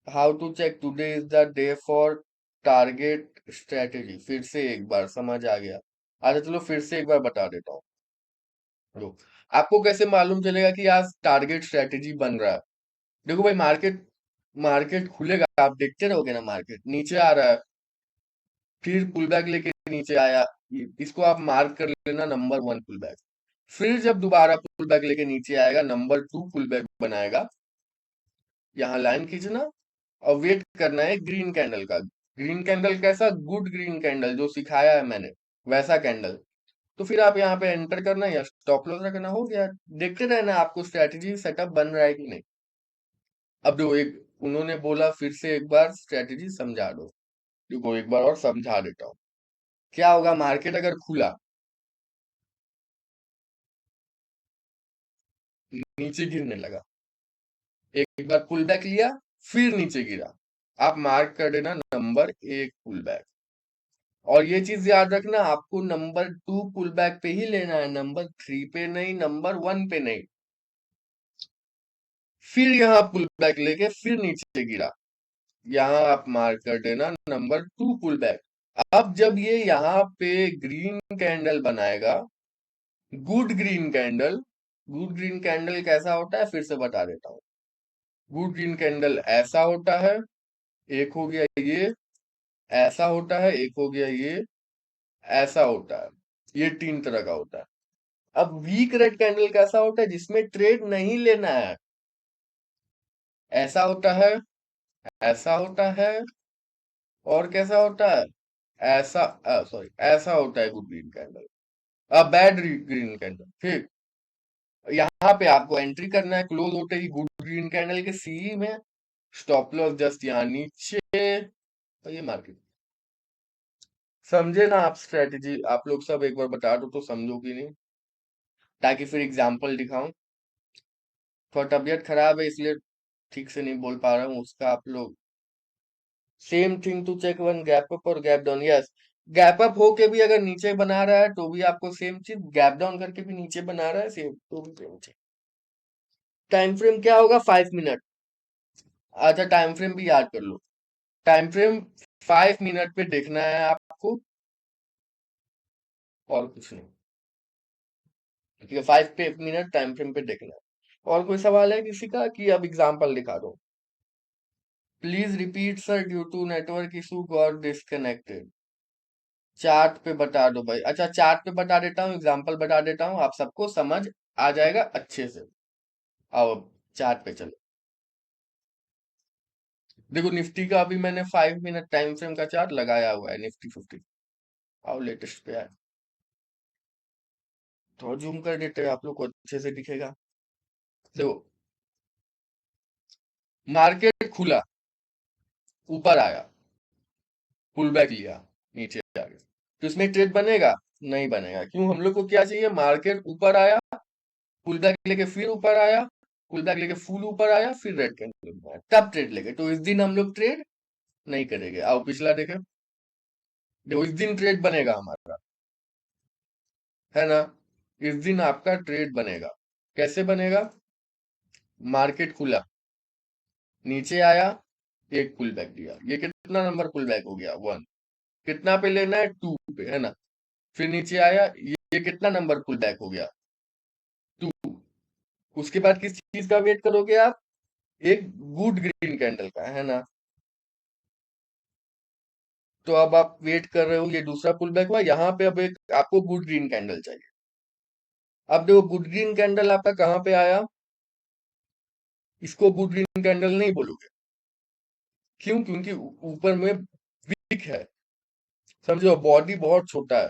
How to check today is the day for target strategy, फिर से एक बार समझ आ गया? अच्छा चलो फिर से एक बार बता देता हूँ। लो, आपको कैसे मालूम चलेगा कि आज टारगेट स्ट्रेटजी बन रहा है? देखो भाई, मार्केट मार्केट खुलेगा, आप देखते रहोगे ना, मार्केट नीचे आ रहा है, फिर पुल बैक लेके नीचे आया, इसको आप मार्क कर लेना नंबर 1 पुल बैक। फिर जब दोबारा पुल बैक लेके नीचे आएगा, नंबर 2 पुल बैक बनाएगा, यहाँ लाइन खींचना और वेट करना है ग्रीन कैंडल का। ग्रीन कैंडल कैसा, गुड ग्रीन कैंडल जो सिखाया है मैंने, वैसा कैंडल। तो फिर आप यहाँ पे एंटर करना या स्टॉप लॉस रखना, हो गया। देखते रहना आपको स्ट्रेटजी सेटअप बन रहा है कि नहीं। अब जो एक उन्होंने बोला फिर से एक बार स्ट्रेटजी समझा दो, देखो एक बार और समझा देता हूँ। क्या होगा, मार्केट अगर खुला, नीचे गिरने लगा, एक बार पुल बैक लिया, फिर नीचे गिरा, आप मार्क कर देना नंबर 1 पुल बैक। और ये चीज याद रखना, आपको नंबर 2 पुल बैक पे ही लेना है, नंबर 3 पे नहीं, नंबर 1 पे नहीं। फिर यहाँ पुल बैक लेके फिर नीचे गिरा, यहाँ आप मार्क कर देना नंबर 2 पुल बैक। अब जब ये यहाँ पे ग्रीन कैंडल बनाएगा, good green candle, good green candle कैसा होता है फिर से बता देता हूँ। गुड ग्रीन कैंडल ऐसा होता है, एक हो गया ये, ऐसा होता है, एक हो गया ये, ऐसा होता है, ये 3 तरह का होता है। अब वीक रेड कैंडल कैसा होता है, जिसमें ट्रेड नहीं लेना है, ऐसा होता है, ऐसा होता है, और कैसा होता है, ऐसा, सॉरी, ऐसा होता है good green candle, bad green candle. ठीक, यहाँ पे आपको एंट्री करना है, क्लोज होते ही गुड ग्रीन कैंडल के सी में, स्टॉप लॉस जस्ट यहाँ नीचे, तो ये मार्केट। समझे ना आप स्ट्रेटेजी? आप लोग सब एक बार बता दो तो समझो कि नहीं, ताकि फिर एग्जाम्पल दिखाऊं। थोड़ा तबीयत खराब है इसलिए ठीक से नहीं बोल पा रहा हूँ, उसका आप लोग। Same thing to check one gap up और gap down, yes. Gap up होके भी अगर नीचे बना रहा है तो भी आपको सेम चीज, गैप डाउन करके भी नीचे बना रहा है सेम, तो भी सेम चीज। टाइम फ्रेम क्या होगा? 5 मिनट। अच्छा, टाइम फ्रेम भी याद कर लो। टाइम फ्रेम 5 मिनट पे देखना है आपको, और कुछ नहीं। ठीक है, 5 मिनट टाइम फ्रेम पे देखना है। और कोई सवाल है किसी का, कि अब एग्जांपल दिखा दो? Please repeat sir, due to network issue got disconnected. Chart पे बता दो भाई। अच्छा, चार्ट पे बता देता हूँ, एग्जांपल बता देता हूँ, आप सबको समझ आ जाएगा अच्छे से। आओ अब चार्ट पे चलो। देखो निफ्टी का अभी मैंने 5 मिनट टाइम फ्रेम का चार्ट लगाया हुआ है, निफ्टी 50। आओ लेटेस्ट पे आए, थोड़ा जूम कर देते हैं, आप लोग को अच्छे से दिखेगा। देखो, मार्केट खुला, ऊपर आया, पुल बैक लिया, नीचे आ गया, तो इसमें ट्रेड बनेगा? नहीं बनेगा। क्यों? हम लोग को क्या चाहिए? मार्केट ऊपर आया, पुल बैक लेके फिर ऊपर आया, पुल बैक लेके फुल ऊपर आया, फिर रेड कैंडल में आया, तब ट्रेड लेके। तो इस दिन हम लोग ट्रेड नहीं करेंगे। आओ पिछला देखें। देखो इस दिन ट्रेड बनेगा हमारा, है ना? इस दिन आपका ट्रेड बनेगा। कैसे बनेगा? मार्केट खुला, नीचे आया, एक पुल बैक दिया, ये कितना नंबर पुल बैक हो गया? 1। कितना पे लेना है? 2 पे, है ना? फिर नीचे आया, ये कितना नंबर पुल बैक हो गया? 2। उसके बाद किस चीज का वेट करोगे आप? एक गुड ग्रीन कैंडल का, है ना? तो अब आप वेट कर रहे हो, ये दूसरा पुल बैक हुआ, यहाँ पे अब एक आपको गुड ग्रीन कैंडल चाहिए। अब देखो गुड ग्रीन कैंडल आपका कहाँ पे आया? इसको गुड ग्रीन कैंडल नहीं बोलोगे। क्यों? क्योंकि ऊपर में विक है, समझो, बॉडी बहुत छोटा है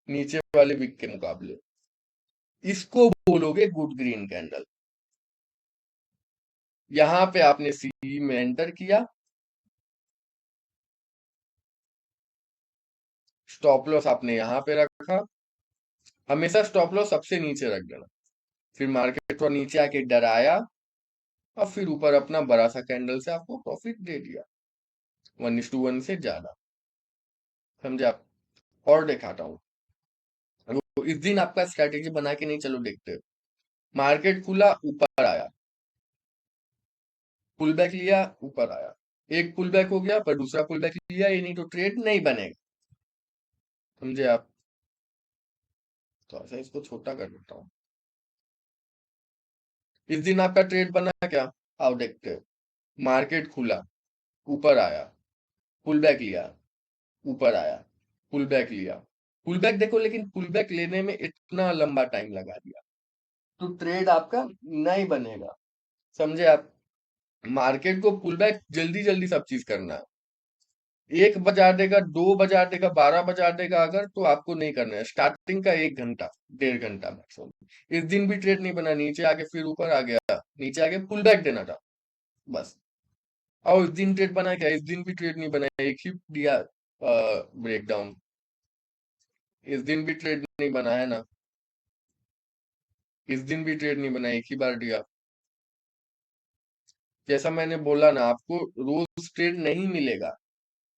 नीचे वाले विक के मुकाबले, इसको बोलोगे गुड ग्रीन कैंडल। यहाँ पे आपने सी में एंटर किया, स्टॉप लॉस आपने यहाँ पे रखा, हमेशा स्टॉप लॉस सबसे नीचे रख देना। फिर मार्केट थोड़ा नीचे आके डराया, और फिर ऊपर अपना बड़ा सा कैंडल से आपको प्रॉफिट दे दिया, 1:1 से ज्यादा। समझे आप? और दिखाता हूँ। तो इस दिन आपका स्ट्रैटेजी बना के नहीं चलो देखते हो। मार्केट खुला, ऊपर आया, पुल बैक लिया, ऊपर आया, एक पुल बैक हो गया, पर दूसरा पुल बैक लिया, ये नहीं तो ट्रेड नहीं बनेगा। समझे आप? तो ऐसा इसको छोटा कर देता हूँ। इस दिन आपका ट्रेड बना क्या? आओ देखते हैं। मार्केट खुला, ऊपर आया, पुल बैक लिया, ऊपर आया, पुल बैक लिया, पुल बैक देखो, लेकिन पुल बैक लेने में इतना लंबा टाइम लगा दिया, तो ट्रेड आपका नहीं बनेगा। समझे आप? मार्केट को पुल बैक जल्दी जल्दी सब चीज करना है। 1 बजा देगा, 2 बजा देगा, 12 बजा देगा, अगर तो आपको नहीं करना है। स्टार्टिंग का 1 घंटा, 1.5 घंटा मैक्सिमम। इस दिन भी ट्रेड नहीं बना, नीचे आके फिर ऊपर आ गया, नीचे आके पुल बैक देना था, बस। और इस दिन ट्रेड बना क्या? इस दिन भी ट्रेड नहीं बना, एक ही दिया ब्रेकडाउन। इस दिन भी ट्रेड नहीं बना, है ना? इस दिन भी ट्रेड नहीं बना, एक ही बार दिया। जैसा मैंने बोला ना, आपको रोज ट्रेड नहीं मिलेगा,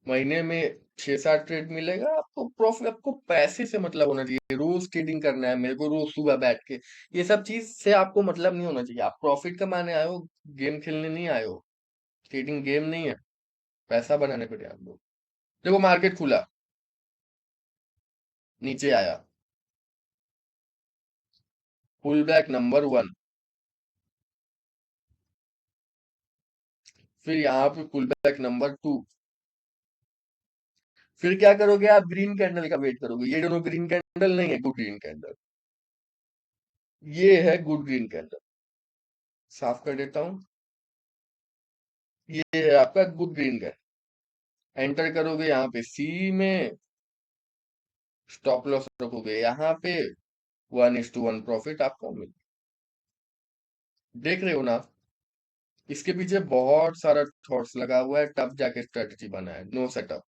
महीने में 6-7 ट्रेड मिलेगा आपको प्रॉफिट। आपको पैसे से मतलब होना चाहिए, रोज ट्रेडिंग करना है मेरे को, रोज सुबह बैठ के, ये सब चीज से आपको मतलब नहीं होना चाहिए। आप प्रॉफिट कमाने आए हो, गेम खेलने नहीं आए हो। ट्रेडिंग गेम नहीं है, पैसा बनाने पे ध्यान दो। देखो मार्केट खुला, नीचे आया, पुल बैक नंबर 1, फिर यहाँ पे पुल बैक नंबर 2। फिर क्या करोगे आप? ग्रीन कैंडल का वेट करोगे। ये दोनों ग्रीन कैंडल नहीं है, गुड ग्रीन कैंडल, ये है गुड ग्रीन कैंडल। साफ कर देता हूँ, ये है आपका गुड ग्रीन कैंडल। एंटर करोगे यहाँ पे सी में, स्टॉप लॉस रखोगे यहाँ पे, 1:1 प्रॉफिट आपको मिल। देख रहे हो ना, इसके पीछे बहुत सारा थॉट्स लगा हुआ है, तब जाके स्ट्रेटजी बना है। नो सेटअप,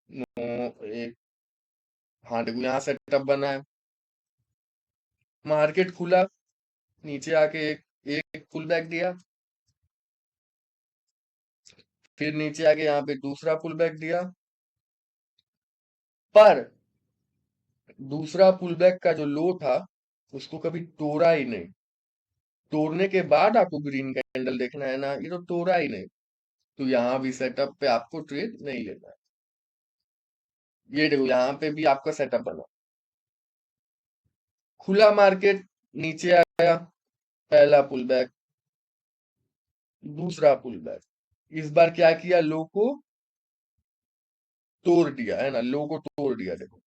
नो एक, हाँ देखो यहाँ सेटअप बना है, मार्केट खुला, नीचे आके एक एक पुल बैक दिया, फिर नीचे आके यहाँ पे दूसरा पुल बैक दिया, पर दूसरा पुल बैक का जो लो था उसको कभी तोड़ा ही नहीं। तोड़ने के बाद आपको ग्रीन कैंडल देखना है ना, ये तो तोड़ा ही नहीं। तो यहाँ भी सेटअप पे आपको ट्रेड नहीं लेना है। ये देखो यहाँ पे भी आपका सेटअप बना, खुला मार्केट, नीचे आया, पहला पुल बैक, दूसरा पुल बैक, इस बार क्या किया, लो को तोड़ दिया है ना, लो को तोड़ दिया देखो,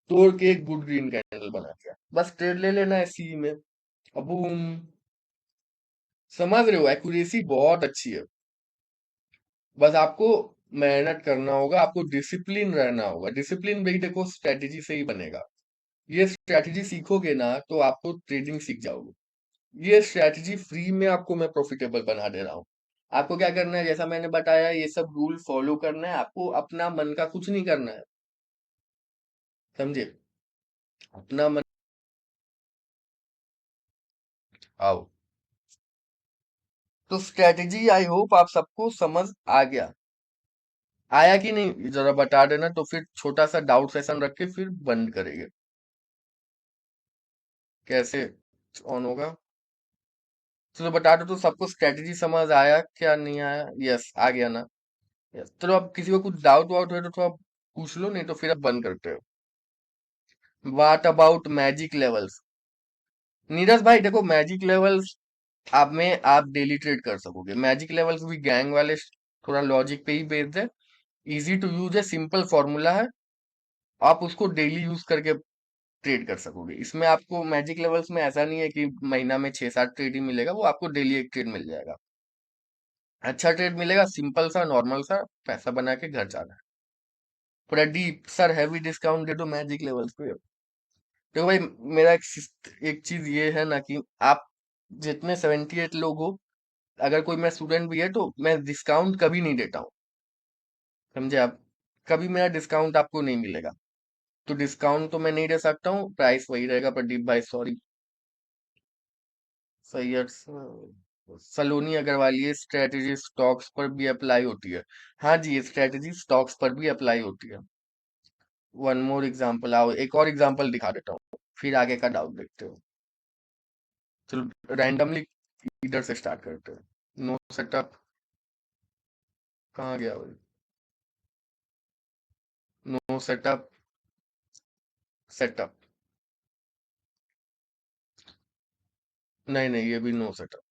तोड़ के एक गुड ग्रीन कैंडल बना दिया, बस ट्रेड ले लेना है सी में। अब बूम, समझ रहे हो, एक्यूरेसी बहुत अच्छी है। बस आपको मेहनत करना होगा, आपको डिसिप्लिन रहना होगा। डिसिप्लिन भी देखो स्ट्रेटेजी से ही बनेगा। ये स्ट्रेटेजी सीखोगे ना तो आपको ट्रेडिंग सीख जाओगे। ये स्ट्रेटेजी फ्री में आपको मैं प्रॉफिटेबल बना दे रहा हूँ। आपको क्या करना है, जैसा मैंने बताया, ये सब रूल फॉलो करना है आपको, अपना मन का कुछ नहीं करना है, समझे, अपना मन। आओ, तो स्ट्रेटेजी आई होप आप सबको समझ आ गया। आया कि नहीं जरा बता देना, तो फिर छोटा सा डाउट सेशन रख के फिर बंद करेंगे। कैसे ऑन होगा, चलो बता दो, तो सबको स्ट्रेटेजी समझ आया क्या नहीं आया, यस आ गया ना, यस। चलो अब किसी को कुछ डाउट वाउट है तो थोड़ा पूछ लो, नहीं तो फिर अब बंद करते हो। What about magic levels, Neeraj भाई देखो मैजिक लेवल्स आप में आप डेली ट्रेड कर सकोगे। मैजिक लेवल्स भी गैंग वाले थोड़ा लॉजिक पे ही बेस्ड है, इजी टू यूज है, सिंपल फॉर्मूला है, आप उसको डेली यूज करके ट्रेड कर सकोगे। इसमें आपको मैजिक लेवल्स में ऐसा नहीं है कि महीना में 6-7 ट्रेड ही मिलेगा, वो आपको डेली एक ट्रेड मिल जाएगा, अच्छा ट्रेड मिलेगा, सिंपल सा नॉर्मल सा, पैसा बना के घर जाना है। पूरा डीप सर हैवी डिस्काउंट दे दो मैजिक लेवल्स पे। देखो भाई, मेरा एक चीज ये है ना कि आप जितने 78 लोग हो, अगर कोई मैं स्टूडेंट भी है तो मैं डिस्काउंट कभी नहीं देता हूँ, समझे आप, कभी मेरा डिस्काउंट आपको नहीं मिलेगा। तो डिस्काउंट तो मैं नहीं दे सकता हूँ, प्राइस वही रहेगा, प्रदीप भाई सॉरी। सही है सलोनी अग्रवाल, ये स्ट्रेटेजी स्टॉक्स पर भी अप्लाई होती है। हाँ जी, ये स्ट्रेटेजी स्टॉक्स पर भी अप्लाई होती है। वन मोर एग्जांपल, आओ एक और एग्जांपल दिखा देता हूँ, फिर आगे का डाउट देखते हो। चलो रैंडमली इधर से स्टार्ट करते हैं। नो सेटअप, कहाँ गया भाई, नो सेटअप, सेटअप, नहीं नहीं ये भी नो सेटअप।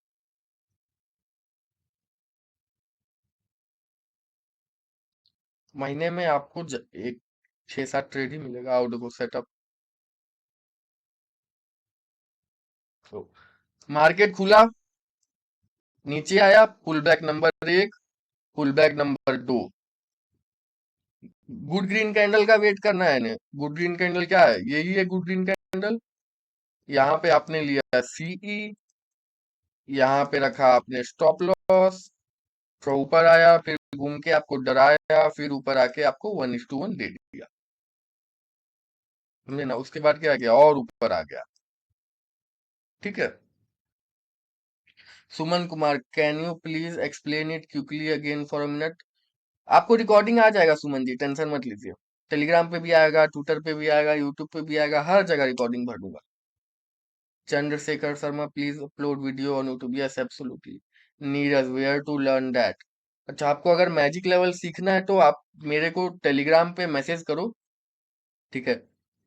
महीने में आपको एक 6-7 ट्रेड ही मिलेगा, आओ देखो सेटअप। तो मार्केट खुला, नीचे आया, pull back number 1, pull back number 2, good green candle का वेट करना है ने। गुड ग्रीन कैंडल क्या है, यही है गुड ग्रीन कैंडल। यहाँ पे आपने लिया सीई, यहाँ पे रखा आपने स्टॉप लॉस, फिर ऊपर आया, फिर घूम के आपको डराया, फिर ऊपर आके आपको 1:1 दे दिया, समझे ना। उसके बाद क्या किया, और ऊपर आ गया, ठीक है। Suman Kumar, can you please explain it quickly again for a minute. आपको रिकॉर्डिंग आ जाएगा सुमन जी, टेंशन मत लीजिए। टेलीग्राम पे भी आएगा, ट्विटर पे भी आएगा, यूट्यूब पे भी आएगा, हर जगह रिकॉर्डिंग भर दूंगा। Chandrashekhar Sharma, please upload video on YouTube, yes absolutely. Neeraj, where to learn that. अच्छा, आपको अगर मैजिक लेवल सीखना है तो आप मेरे को टेलीग्राम पे मैसेज करो, ठीक है,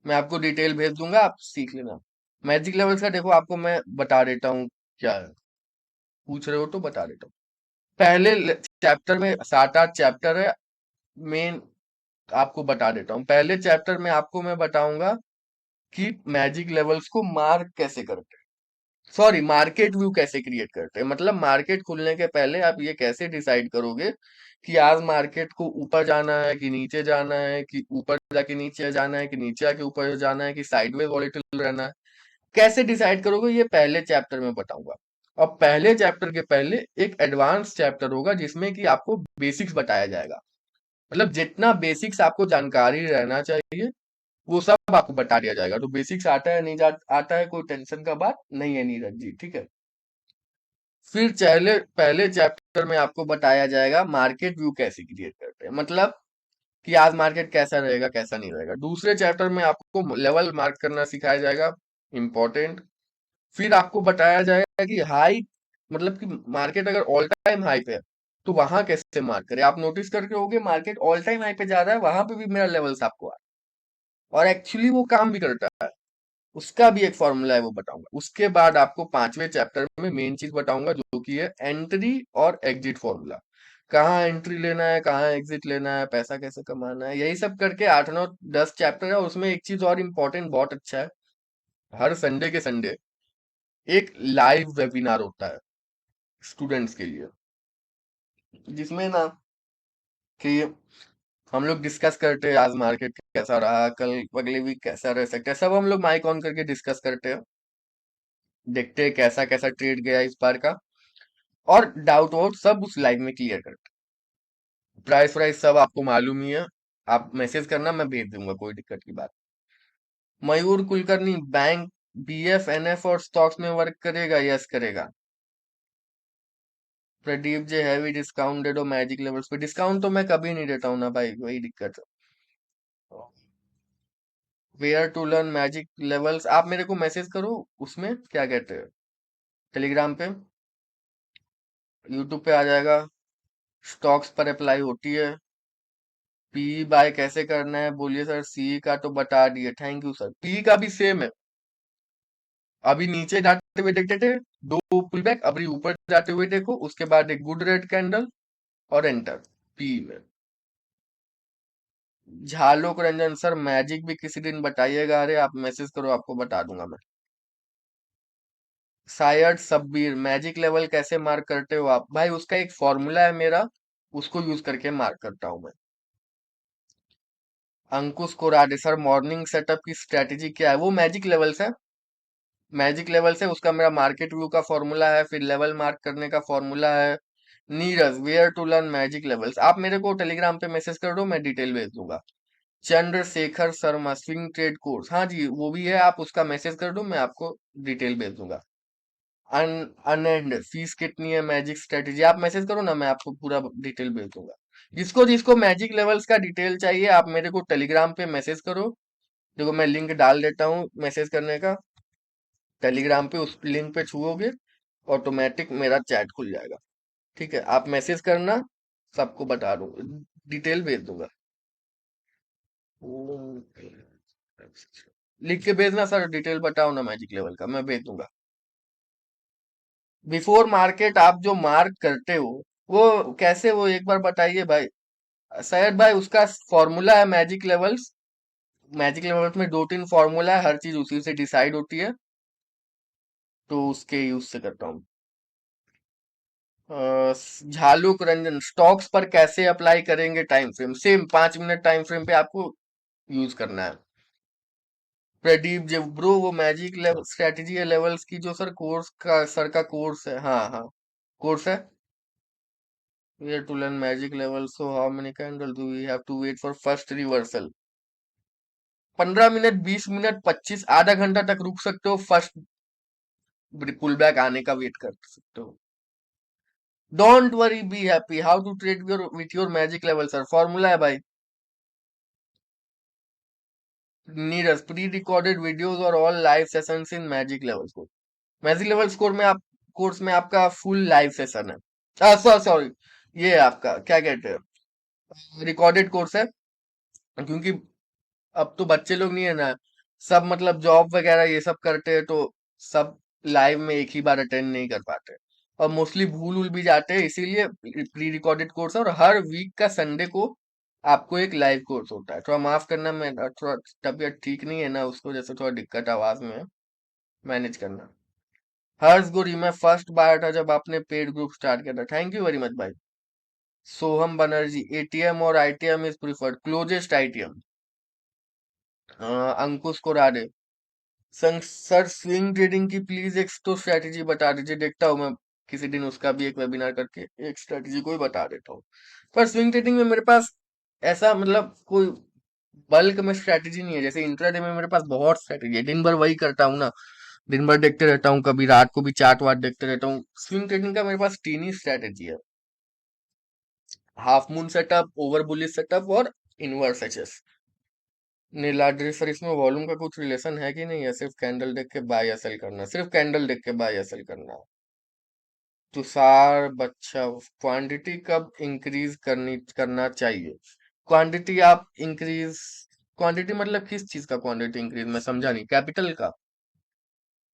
मैं आपको डिटेल भेज दूंगा, आप सीख लेना। मैजिक लेवल्स का देखो आपको मैं बता देता हूँ क्या है, पूछ रहे हो तो बता देता हूँ। पहले चैप्टर में 7-8 चैप्टर है, मेन आपको बता देता हूँ। पहले चैप्टर में आपको मैं बताऊंगा कि मैजिक लेवल्स को मार्क कैसे करते हैं, सॉरी मार्केट व्यू कैसे क्रिएट करते हैं, मतलब मार्केट खुलने के पहले आप ये कैसे डिसाइड करोगे कि आज मार्केट को ऊपर जाना है कि नीचे जाना है, कि ऊपर जाके नीचे जाना है, कि नीचे आके ऊपर जाना है, कि साइडवेज वॉलेटिल रहना है। कैसे डिसाइड करोगे ये पहले चैप्टर में बताऊंगा। और पहले चैप्टर के पहले एक एडवांस चैप्टर होगा जिसमें कि आपको बेसिक्स बताया जाएगा। मतलब जितना बेसिक्स आपको जानकारी रहना चाहिए वो सब आपको बता दिया जाएगा। तो बेसिक्स आता है नहीं आता है कोई टेंशन का बात नहीं है नीरज जी, ठीक है। फिर पहले पहले चैप्टर में आपको बताया जाएगा मार्केट व्यू कैसे क्रिएट करते हैं, मतलब कि आज मार्केट कैसा रहेगा कैसा नहीं रहेगा। दूसरे चैप्टर में आपको लेवल मार्क करना सिखाया जाएगा, इंपॉर्टेंट। फिर आपको बताया जाएगा कि हाई, मतलब कि मार्केट अगर ऑल टाइम हाई पे है तो वहां कैसे मार्क करें। आप नोटिस करके होगे मार्केट ऑल टाइम हाई पे जा रहा है, वहां पे भी मेरा लेवल्स आपको आ रहा है और एक्चुअली वो काम भी करता है। उसका भी एक फॉर्मूला है वो बताऊंगा। उसके बाद आपको पांचवें चैप्टर में मेन चीज बताऊंगा जो कि है एंट्री और एग्जिट फॉर्मूला। कहाँ एंट्री लेना है कहाँ एग्जिट लेना है, पैसा कैसे कमाना है, यही सब करके 8 9 10 चैप्टर है। और उसमें एक चीज और इम्पोर्टेंट बहुत अच्छा है, हर संडे के संडे एक लाइव वेबिनार होता है स्टूडेंट्स के लिए, जिसमें ना कि हम लोग डिस्कस करते हैं आज मार्केट कैसा रहा, कल अगले वीक कैसा रह सकता है, सब हम लोग माइक ऑन करके डिस्कस करते हैं। देखते हैं कैसा कैसा ट्रेड गया इस बार का, और डाउट वाउट सब उस लाइव में क्लियर करते हैं। प्राइस प्राइस सब आपको मालूम ही है, आप मैसेज करना मैं भेज दूंगा, कोई दिक्कत की बात। मयूर कुलकर्णी बैंक बीएफ एनएफ और स्टॉक्स में वर्क करेगा, यस करेगा। प्रदीप जे हैवी डिस्काउंट दे दो मैजिक लेवल्स पे, डिस्काउंट तो मैं कभी नहीं देता हूँ ना भाई, वही दिक्कत है। Where to learn magic levels, आप मेरे को मैसेज करो उसमें क्या कहते हैं, टेलीग्राम पे, यूट्यूब पे आ जाएगा। स्टॉक्स पर अप्लाई होती है। पी बाय कैसे करना है बोलिए सर, सी का तो बता दिए, थैंक यू सर। पी का भी सेम है, अभी नीचे जाते हुए देखते थे दो पुल बैक, अभी ऊपर जाते हुए देखो, उसके बाद एक गुड रेड कैंडल और एंटर पी में। झालोक रंजन सर मैजिक भी किसी दिन बताइएगा, अरे आप मैसेज करो आपको बता दूंगा मैं। शायद सब्बीर मैजिक लेवल कैसे मार्क करते हो आप, भाई उसका एक फॉर्मूला है मेरा, उसको यूज करके मार्क करता हूं मैं। अंकुश कोराडे सर मॉर्निंग सेटअप की स्ट्रेटेजी क्या है, वो मैजिक लेवल से, मैजिक लेवल से उसका मेरा मार्केट व्यू का फॉर्मूला है, फिर लेवल मार्क करने का फॉर्मूला है। Neeraj where to learn magic levels, आप मेरे को टेलीग्राम पे मैसेज कर दो मैं डिटेल भेज दूंगा। Chandrashekhar Sharma swing trade course, हाँ जी वो भी है, आप उसका मैसेज कर दो मैं आपको डिटेल भेज दूंगा। अन अनएंड फीस कितनी है मैजिक स्ट्रेटेजी, आप मैसेज करो ना मैं आपको पूरा डिटेल भेज दूंगा। जिसको जिसको मैजिक लेवल्स का डिटेल चाहिए आप मेरे को टेलीग्राम पे मैसेज करो। देखो मैं लिंक डाल देता हूँ मैसेज करने का, टेलीग्राम पे उस लिंक पे छुओगे ऑटोमेटिक मेरा चैट खुल जाएगा। ठीक है, आप मैसेज करना, सबको बता दूंगा, डिटेल भेज दूंगा। लिख के भेजना सर, डिटेल बताओ ना मैजिक लेवल का, मैं भेज दूंगा। बिफोर मार्केट आप जो मार्क करते हो वो कैसे, वो एक बार बताइए भाई। शायद भाई उसका फॉर्मूला है मैजिक लेवल्स, मैजिक लेवल्स में 2 3 फॉर्मूला है, हर चीज उसी से डिसाइड होती है, तो उसके यूज से करता हूँ। झालुक रंजन स्टॉक्स पर कैसे अप्लाई करेंगे time frame, same 5 minute time frame पे आपको यूज करना है। प्रदीप जी ब्रो वो मैजिक लेवल स्ट्रेटेजी है लेवल्स की जो सर कोर्स का, सर का कोर्स है, हाँ हाँ कोर्स है। We have to learn magic levels. So how many candles do we have to wait for first reversal? 15 minute 20 minute 25 आधा घंटा तक रुक सकते हो, फर्स्ट पुल बैक आने का वेट कर सकते हो। Don't worry be happy, how to trade your with your magic level sir, formula है भाई। नीरज प्री रिकॉर्डेड वीडियोस और all live sessions in magic level score, magic level score में आप कोर्स में आपका फुल लाइव सेशन है, sorry sorry, ये आपका क्या कहते हैं रिकॉर्डेड कोर्स है, क्योंकि अब तो बच्चे लोग नहीं है ना, सब मतलब जॉब वगैरह ये सब करते हैं, तो सब लाइव में एक ही बार अटेंड नहीं कर पाते और मोस्टली भूल उल भी जाते हैं, इसीलिए प्री रिकॉर्डेड कोर्स है। और हर वीक का संडे को आपको एक लाइव कोर्स होता है। थोड़ा माफ करना, मैं थोड़ा तबीयत ठीक नहीं है ना, उसको जैसे थोड़ा दिक्कत आवाज में है, मैनेज करना। हर्ष गुरी मैं फर्स्ट बायर था जब आपने पेड ग्रुप स्टार्ट किया था, थैंक यू वेरी मच भाई। सोहम बनर्जी एटीएम और ITM is preferred, closest ITM. Ankush Korade sir swing trading की प्लीज एक तो स्ट्रेटेजी बता दीजिए, देखता हूँ मैं किसी दिन उसका भी एक वेबिनार करके एक स्ट्रेटेजी को ही बता देता हूँ। पर स्विंग ट्रेडिंग में मेरे पास ऐसा मतलब कोई बल्क में स्ट्रेटेजी नहीं है। जैसे इंट्राडे में मेरे पास बहुत स्ट्रेटेजी है, दिन भर वही करता हूँ ना, दिन भर देखते रहता हूँ, कभी रात को भी चार्ट वार्ट देखते रहता हूँ। स्विंग ट्रेडिंग का मेरे पास तीन ही स्ट्रेटेजी है: half moon setup, over bullish setup और इनवर्स एचएस। नीलाद्री सर, इसमें वॉल्यूम का कुछ रिलेशन है कि नहीं है? सिर्फ कैंडल देख के बाय या सेल करना, सिर्फ कैंडल देख के बाय या सेल करना। तुषार बच्चा, क्वांटिटी कब इंक्रीज करना चाहिए? क्वांटिटी आप इंक्रीज, क्वांटिटी मतलब किस चीज का क्वांटिटी इंक्रीज, मैं समझा नहीं। कैपिटल का?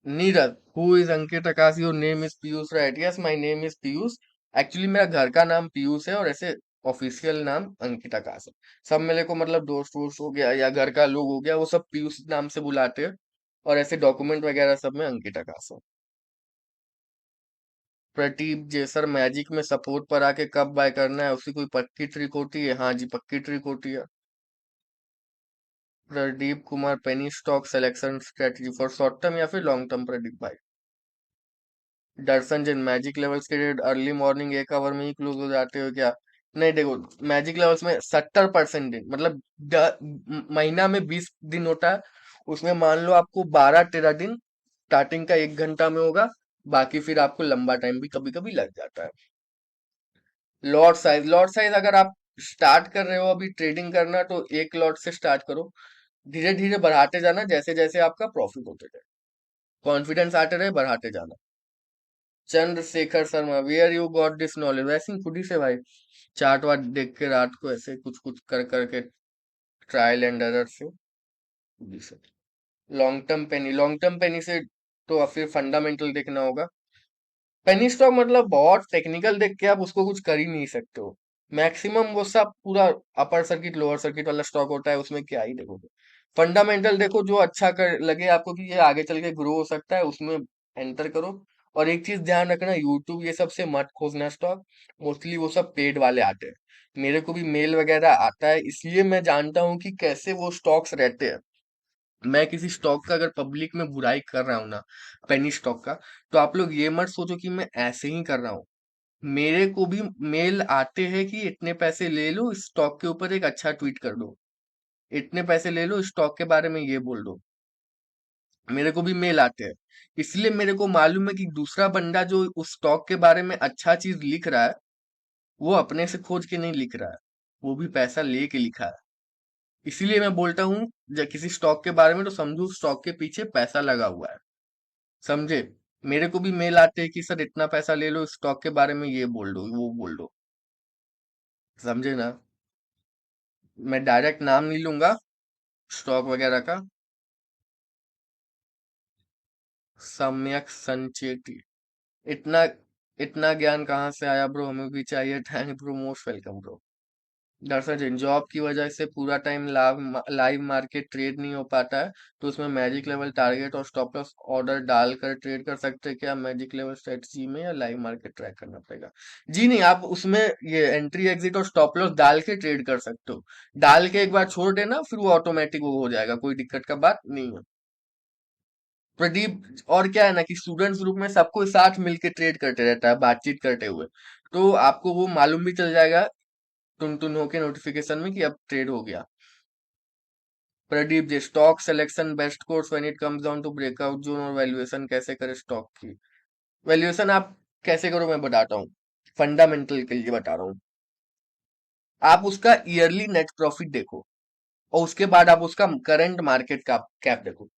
Neeraj, who is Ankit Akash, your name is Piyush right? Yes, my name is Piyush. Actually मेरा घर का नाम पीयूष है और ऐसे ऑफिशियल नाम अंकित आकाश है। सब मेरे को मतलब दोस्त वोस्त हो गया या घर का लोग हो गया, वो सब पीयूष नाम से बुलाते हैं, और ऐसे डॉक्यूमेंट वगैरह सब में अंकित आकाश है। प्रदीप जे सर, मैजिक में सपोर्ट पर आके कब बाय करना है, उसकी कोई पक्की ट्रिक होती है? हाँ जी, पक्की ट्रिक होती है। Pradeep Kumar, penny stock selection strategy for short term या फिर लॉन्ग टर्म? प्रदीप भाई। दर्शन जैन, मैजिक लेवल्स के रेट अर्ली मॉर्निंग 1 आवर में ही क्लोज हो जाते हो क्या? नहीं देखो, मैजिक लेवल्स में 70% दिन मतलब महीना में 20 दिन होता है, उसमें मान लो आपको 12-13 दिन स्टार्टिंग का 1 घंटा में होगा, बाकी फिर आपको लंबा टाइम भी कभी कभी लग जाता है। लॉट साइज अगर आप स्टार्ट कर रहे हो अभी ट्रेडिंग करना, तो 1 लॉट से स्टार्ट करो, धीरे धीरे बढ़ाते जाना जैसे जैसे आपका प्रॉफिट होते जाए, कॉन्फिडेंस आते रहे, बढ़ाते जाना। Chandrashekhar Sharma, where you got this knowledge? वैसे ही खुद ही से भाई, चार्ट वार्ट देख के रात को ऐसे कुछ कुछ कर करके, ट्रायल एंड एरर से खुद ही से। लॉन्ग टर्म पेनी से तो फिर फंडामेंटल देखना होगा। पेनी स्टॉक मतलब बहुत टेक्निकल देख के आप उसको कुछ कर ही नहीं सकते हो। मैक्सिमम वो सब पूरा अपर सर्किट लोअर सर्किट वाला स्टॉक होता है, उसमें क्या ही देखोगे। फंडामेंटल देखो, जो अच्छा कर लगे आपको कि ये आगे चल के ग्रो हो सकता है, उसमें एंटर करो। और एक चीज ध्यान रखना, यूट्यूब ये सबसे मत खोजना स्टॉक, मोस्टली वो सब पेड वाले आते हैं। मेरे को भी मेल वगैरह आता है, इसलिए मैं जानता हूँ कि कैसे वो स्टॉक्स रहते हैं। मैं किसी स्टॉक का अगर पब्लिक में बुराई कर रहा हूँ ना, पेनी स्टॉक का, तो आप लोग ये मत सोचो कि मैं ऐसे ही कर रहा हूँ। मेरे को भी मेल आते हैं कि इतने पैसे ले लो, इस स्टॉक के ऊपर एक अच्छा ट्वीट कर दो, इतने पैसे ले लो, इस स्टॉक के बारे में ये बोल दो। मेरे को भी मेल आते हैं, इसलिए मेरे को मालूम है कि दूसरा बंदा जो उस स्टॉक के बारे में अच्छा चीज लिख रहा है, वो अपने से खोज के नहीं लिख रहा है, वो भी पैसा लेके लिखा है। इसीलिए मैं बोलता हूँ, जब किसी स्टॉक के बारे में तो समझो स्टॉक के पीछे पैसा लगा हुआ है, समझे। मेरे को भी मेल आते हैं कि सर इतना पैसा ले लो, स्टॉक के बारे में ये बोल दो, वो बोल दो, समझे ना। मैं डायरेक्ट नाम नहीं लूंगा स्टॉक वगैरह का। सम्यक संचेती, इतना इतना ज्ञान कहाँ से आया ब्रो, हमें भी चाहिए। Thank bro, most welcome bro. दरअसल जिन जॉब की वजह से पूरा टाइम लाइव मार्केट ट्रेड नहीं हो पाता है, तो उसमें मैजिक लेवल टारगेट और स्टॉप लॉस ऑर्डर डालकर ट्रेड कर सकते हैं क्या? मैजिक लेवल स्ट्रेटजी में या लाइव मार्केट ट्रैक करना पड़ेगा? जी नहीं, आप उसमें ये एंट्री एग्जिट और स्टॉप लॉस डाल के ट्रेड कर सकते हो। डाल के एक बार छोड़ देना, फिर वो ऑटोमेटिक वो हो जाएगा, कोई दिक्कत का बात नहीं है। प्रदीप, और क्या है ना कि स्टूडेंट्स ग्रुप में सबको साथ मिलके ट्रेड करते रहता है, बातचीत करते हुए, तो आपको वो मालूम भी चल जाएगा टुन टुन होके नोटिफिकेशन में कि अब ट्रेड हो गया। Pradeep ji, stock selection best course when it comes down to breakout zone और वैल्यूएशन कैसे करें स्टॉक की? वैल्यूएशन आप कैसे करो मैं बताता हूँ, फंडामेंटल के लिए बता रहा हूँ। आप उसका ईयरली नेट प्रॉफिट देखो, और उसके बाद आप उसका करंट मार्केट कैप देखो।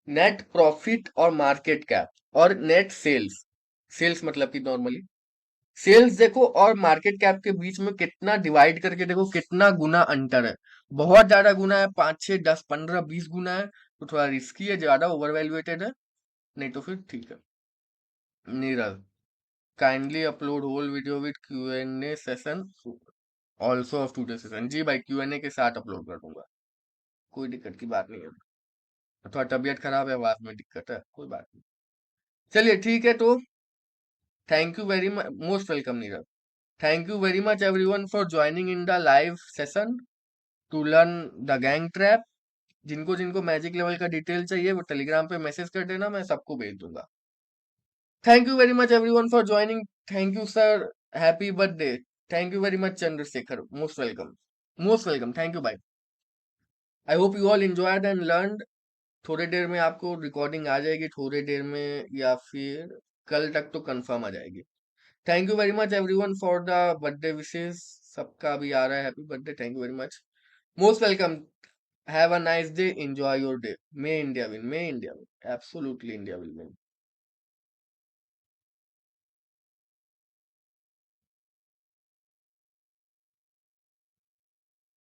नेट प्रॉफिट और मार्केट कैप और नेट सेल्स, सेल्स मतलब कि नॉर्मली सेल्स देखो, और मार्केट कैप के बीच में कितना डिवाइड करके देखो, कितना गुना अंतर है। बहुत ज्यादा गुना है, 5 6 10 15 20 गुना है, तो थोड़ा रिस्की है, ज्यादा ओवर वैल्यूएटेड है। नहीं तो फिर ठीक है। Neeraj, kindly upload whole video with Q&A session also of today session. जी भाई, Q&A के साथ अपलोड कर दूंगा, कोई दिक्कत की बात नहीं है। थोड़ा तबीयत खराब है, आवाज में दिक्कत है, कोई बात नहीं। चलिए ठीक है, तो thank you very much, most welcome Neeraj. Thank you very much everyone for joining in the live session to learn the gang trap. जिनको जिनको मैजिक लेवल का डिटेल चाहिए वो टेलीग्राम पे मैसेज कर देना, मैं सबको भेज दूंगा। Thank you very much everyone for joining. Thank you sir, happy birthday. Thank you very much Chandrashekhar, most welcome. Most welcome, thank you, bye. I hope you all enjoyed and learn. थोड़ी देर में आपको रिकॉर्डिंग आ जाएगी, थोड़ी देर में या फिर कल तक तो कंफर्म आ जाएगी। Thank you very much everyone for the birthday wishes. सबका भी आ रहा है happy birthday, thank you very much, most welcome. Have a nice day, enjoy your day. May India win, may India win, absolutely India will win.